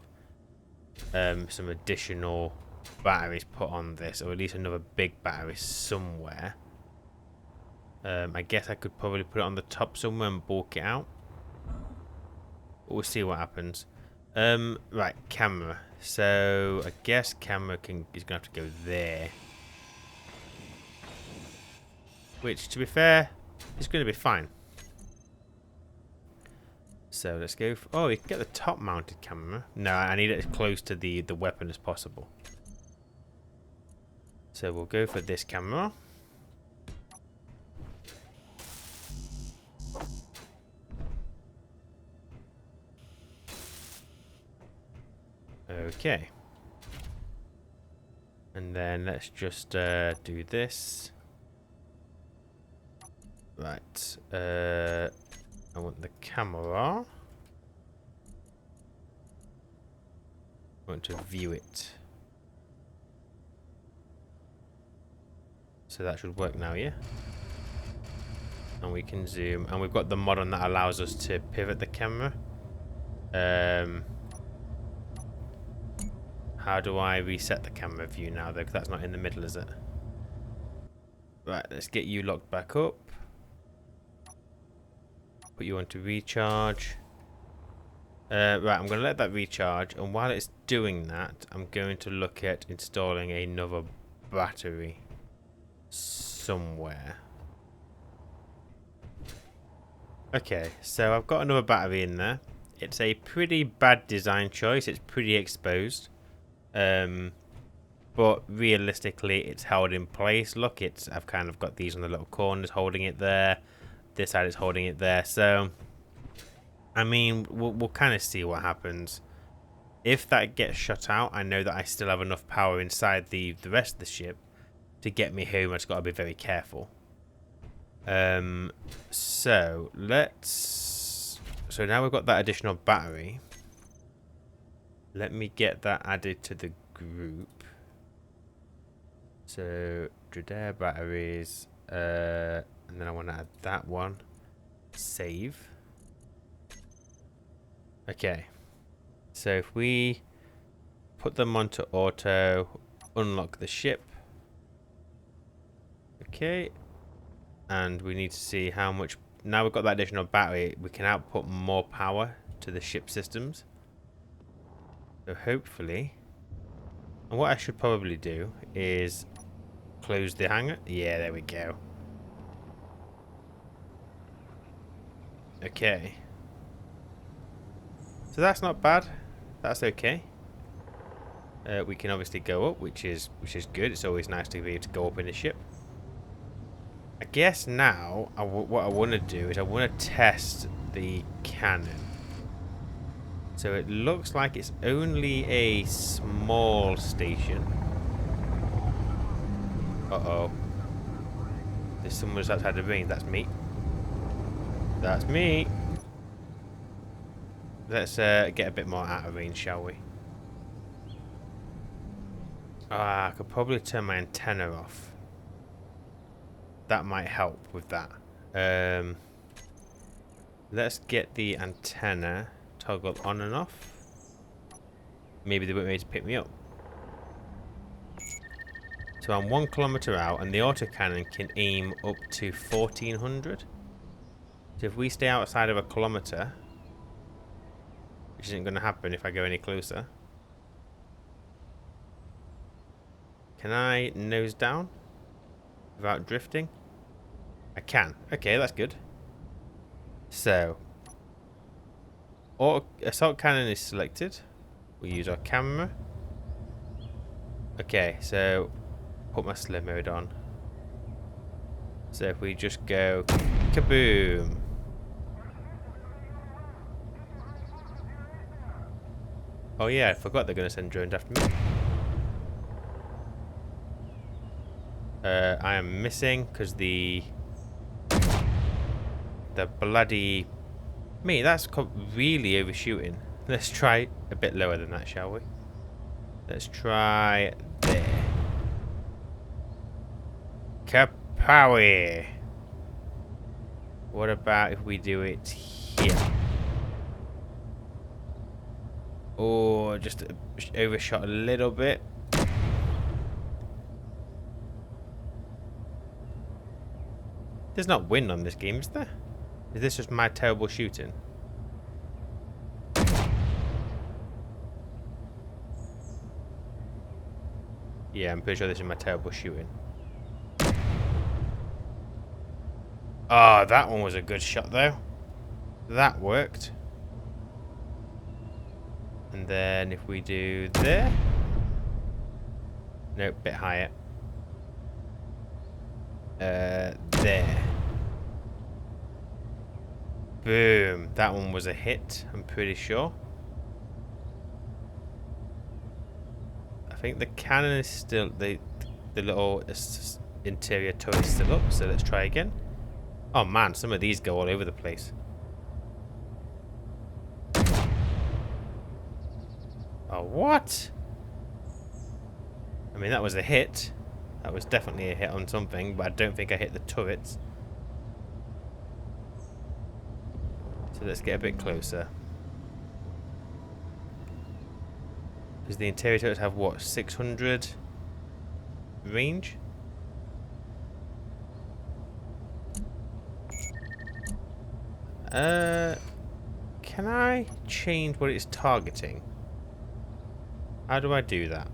some additional batteries put on this, or at least another big battery somewhere. I guess I could probably put it on the top somewhere and bulk it out. But we'll see what happens. Right, camera. So I guess camera is gonna have to go there. Which, to be fair, is gonna be fine. So let's go. Oh, you can get the top mounted camera. No, I need it as close to the weapon as possible. So we'll go for this camera. Okay. And then let's just do this. Right. I want the camera. I want to view it. So that should work now, yeah? And we can zoom. And we've got the mod on that allows us to pivot the camera. How do I reset the camera view now, though? 'Cause that's not in the middle, is it? Right, let's get you locked back up. Put you on to recharge. Right, I'm going to let that recharge. And while it's doing that, I'm going to look at installing another battery somewhere. Okay, so I've got another battery in there. It's a pretty bad design choice. It's pretty exposed. But realistically, it's held in place. Look, I've kind of got these on the little corners holding it there. This side is holding it there. So, I mean, we'll kind of see what happens. If that gets shut out, I know that I still have enough power inside the rest of the ship to get me home. I just got to be very careful. So let's So now we've got that additional battery. Let me get that added to the group. So Dredair batteries, and then I want to add that one. Save. Okay. So if we put them onto auto, unlock the ship. Okay. And we need to see how much. Now we've got that additional battery, we can output more power to the ship systems. So hopefully. And what I should probably do is close the hangar. Yeah, there we go. Okay. So that's not bad. That's okay. We can obviously go up, which is good. It's always nice to be able to go up in a ship. I guess now what I want to do is I want to test the cannon. So it looks like it's only a small station. Uh-oh. There's someone just outside the ring. That's me. That's me. Let's get a bit more out of range, shall we? I could probably turn my antenna off. That might help with that. Let's get the antenna toggle on and off. Maybe they won't be able to pick me up. So I'm 1 kilometer out, and the autocannon can aim up to 1400. So if we stay outside of 1 kilometer, which isn't going to happen if I go any closer. Can I nose down without drifting? I can. Okay, that's good. So, assault cannon is selected. We use our camera. Okay, so put my slow mode on. So if we just go kaboom. Oh yeah, I forgot they're going to send drones after me. I am missing because the bloody... Me, that's really overshooting. Let's try a bit lower than that, shall we? Let's try there. Kapowie! What about if we do it here? Oh, just overshot a little bit. There's not wind on this game, is there? Is this just my terrible shooting? Yeah, I'm pretty sure this is my terrible shooting. Oh, that one was a good shot, though. That worked. And then if we do there... Nope, bit higher. There. Boom. That one was a hit, I'm pretty sure. I think the cannon is still... The little interior turret is still up, so let's try again. Oh man, some of these go all over the place. Oh, what? I mean, that was a hit. That was definitely a hit on something, but I don't think I hit the turrets. So let's get a bit closer. Because the interior turrets have, what, 600 range? Can I change what it's targeting? How do I do that?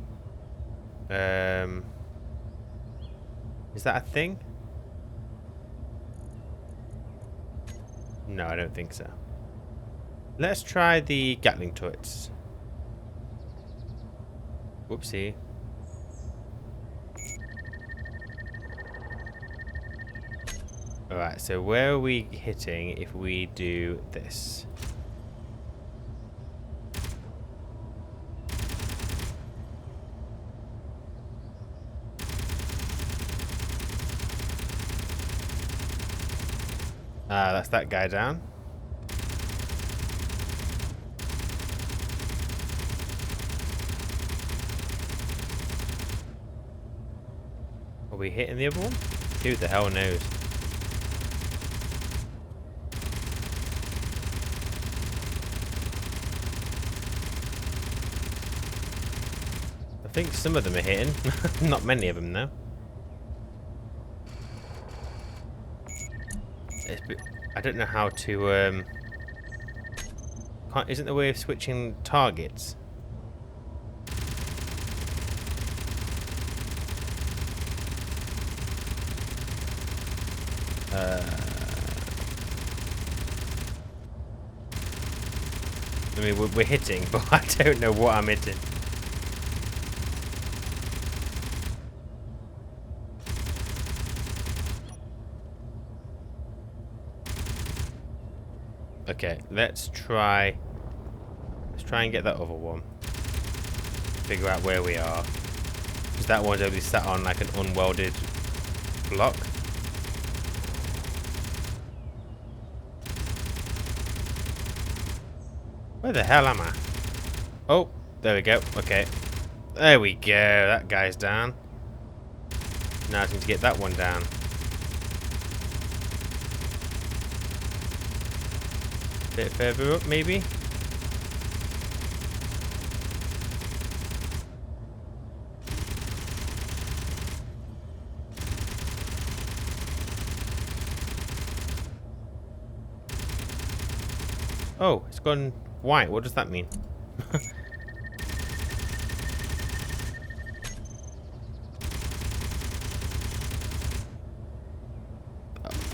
Is that a thing? No, I don't think so. Let's try the Gatling turrets. Whoopsie. Alright, so where are we hitting if we do this? Ah, that's that guy down. we hitting the other one? Who the hell knows? I think some of them are hitting. Not many of them, though. I don't know how to... isn't there a way of switching targets? I mean, we're hitting, but I don't know what I'm hitting. Okay, let's try and get that other one. Figure out where we are. Because that one's only sat on like an unwelded block. Where the hell am I? Oh, there we go. Okay. There we go. That guy's down. Now I need to get that one down. Bit further up, maybe? Oh, it's gone white. What does that mean?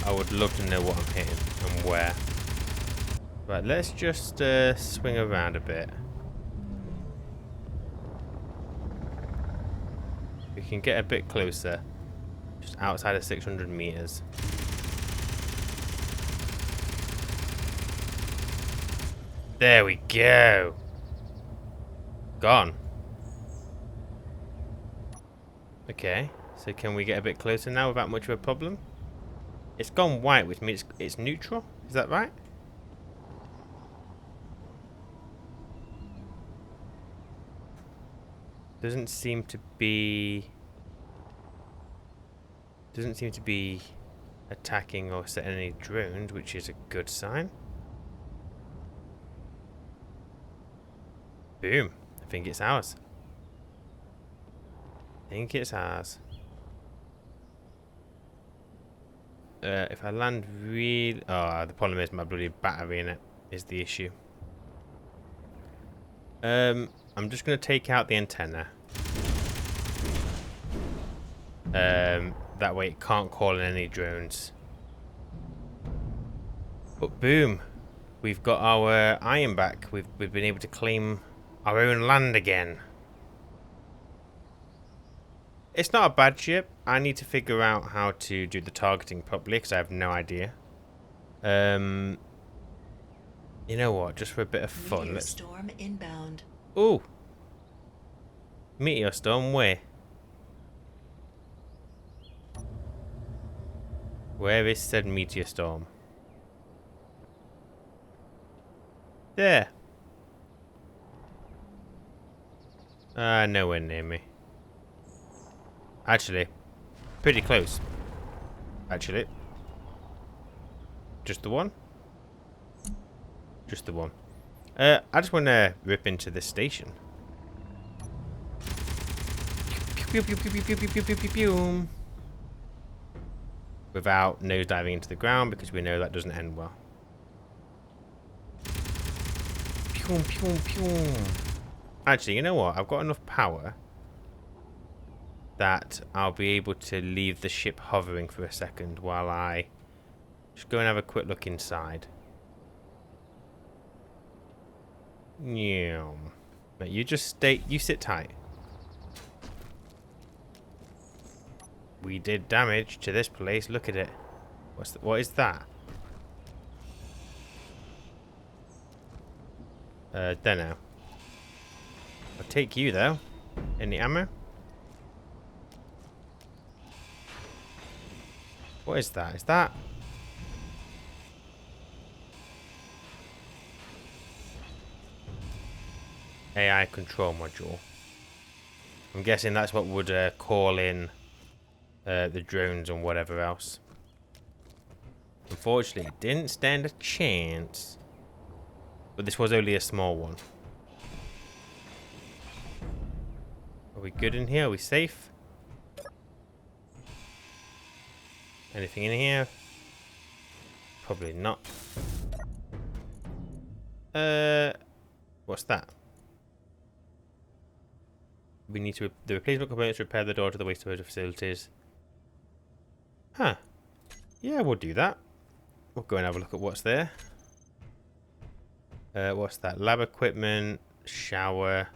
I would love to know what I'm hitting and where. Right, let's just swing around a bit. We can get a bit closer. Just outside of 600 meters. There we go. Gone. Okay, so can we get a bit closer now without much of a problem? It's gone white, which means it's neutral. Is that right? Doesn't seem to be attacking or setting any drones, which is a good sign. Boom. I think it's ours. If I land real... Oh, the problem is my bloody battery in it is the issue. I'm just going to take out the antenna. That way it can't call in any drones. But boom. We've got our iron back. We've been able to claim our own land again. It's not a bad ship. I need to figure out how to do the targeting properly because I have no idea. You know what? Just for a bit of fun, Meteor storm inbound. Ooh. Meteor storm where? Where is said meteor storm? There. Nowhere near me. Actually, pretty close. Actually. Just the one? Just the one. I just want to rip into this station. Pew, pew, pew, pew, pew, pew, pew, pew, pew, pew. Without nosediving into the ground, because we know that doesn't end well. Pew, pew, pew. Actually, you know what? I've got enough power that I'll be able to leave the ship hovering for a second while I just go and have a quick look inside. Yeah. But you just stay. You sit tight. We did damage to this place. Look at it. What is that? Dunno. I'll take you though. Any ammo? What is that? Is that? AI control module. I'm guessing that's what would call in the drones and whatever else. Unfortunately, it didn't stand a chance. But this was only a small one. Are we good in here? Are we safe? Anything in here? Probably not. What's that? We need to the replacement components to repair the door to the wastewater facilities. Huh. Yeah, we'll do that. We'll go and have a look at what's there. What's that? Lab equipment, shower.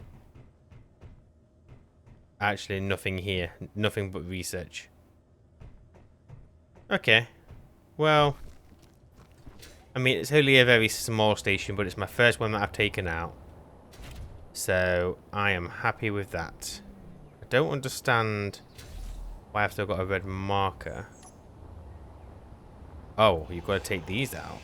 Actually, nothing here. Nothing but research. Okay. Well, I mean, it's only a very small station, but it's my first one that I've taken out. So, I am happy with that. I don't understand why I've still got a red marker. Oh, you've got to take these out.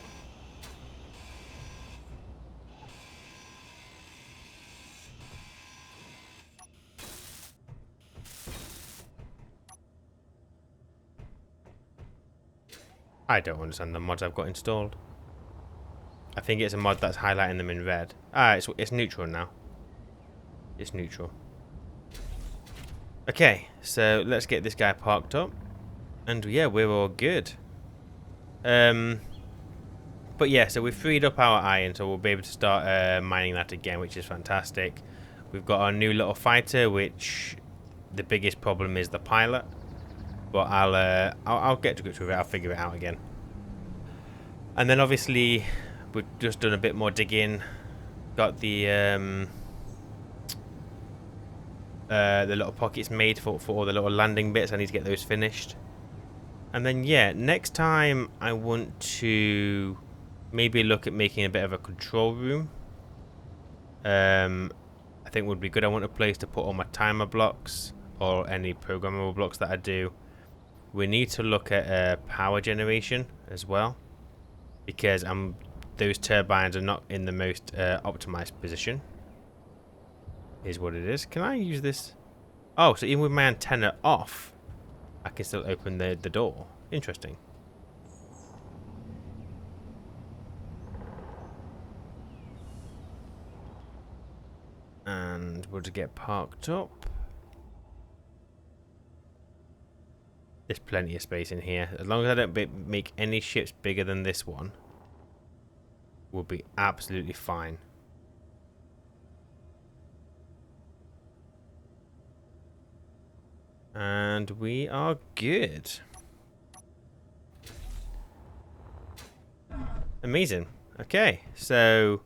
I don't understand the mods I've got installed. I think it's a mod that's highlighting them in red. Ah, it's neutral now. It's neutral. Okay, so let's get this guy parked up. And yeah, we're all good. But yeah, so we've freed up our iron, so we'll be able to start mining that again, which is fantastic. We've got our new little fighter, which the biggest problem is the pilot. But I'll get to grips with it. I'll figure it out again. And then obviously we've just done a bit more digging. Got the little pockets made for all the little landing bits. I need to get those finished. And then yeah, next time I want to maybe look at making a bit of a control room. I think would be good. I want a place to put all my timer blocks or any programmable blocks that I do. We need to look at power generation as well, because those turbines are not in the most optimized position. Is what it is. Can I use this? Oh, so even with my antenna off, I can still open the door. Interesting. And we'll just get parked up. There's plenty of space in here. As long as I don't make any ships bigger than this one, we'll be absolutely fine. And we are good. Amazing. Okay, so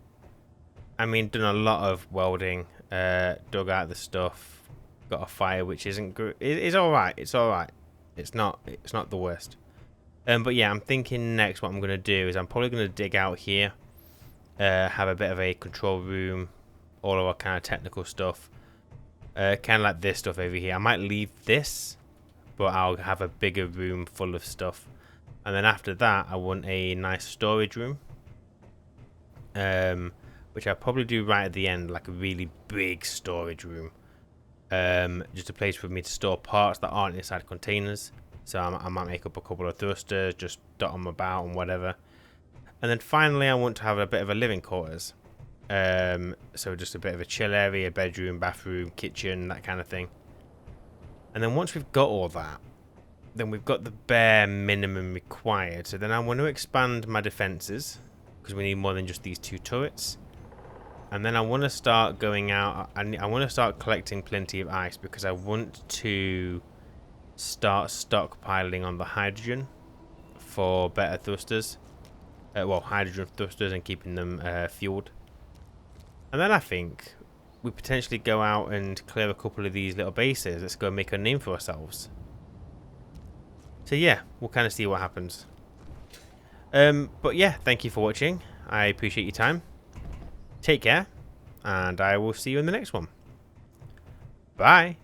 I mean, done a lot of welding, dug out the stuff, got a fire which isn't good. It's all right. It's all right. It's not the worst. But yeah, I'm thinking next what I'm gonna do is I'm probably gonna dig out here, have a bit of a control room, all of our kind of technical stuff, kind of like this stuff over here. I might leave this, but I'll have a bigger room full of stuff, and then after that, I want a nice storage room, which I'll probably do right at the end, like a really big storage room. Just a place for me to store parts that aren't inside containers. So I might make up a couple of thrusters, just dot them about and whatever. And then finally I want to have a bit of a living quarters. So just a bit of a chill area, bedroom, bathroom, kitchen, that kind of thing. And then once we've got all that, then we've got the bare minimum required. So then I want to expand my defenses, because we need more than just these 2 turrets. And then I want to start going out, I want to start collecting plenty of ice, because I want to start stockpiling on the hydrogen for better thrusters. Well, hydrogen thrusters, and keeping them fueled. And then I think we potentially go out and clear a couple of these little bases. Let's go and make a name for ourselves. So yeah, we'll kind of see what happens. But yeah, thank you for watching. I appreciate your time. Take care, and I will see you in the next one. Bye.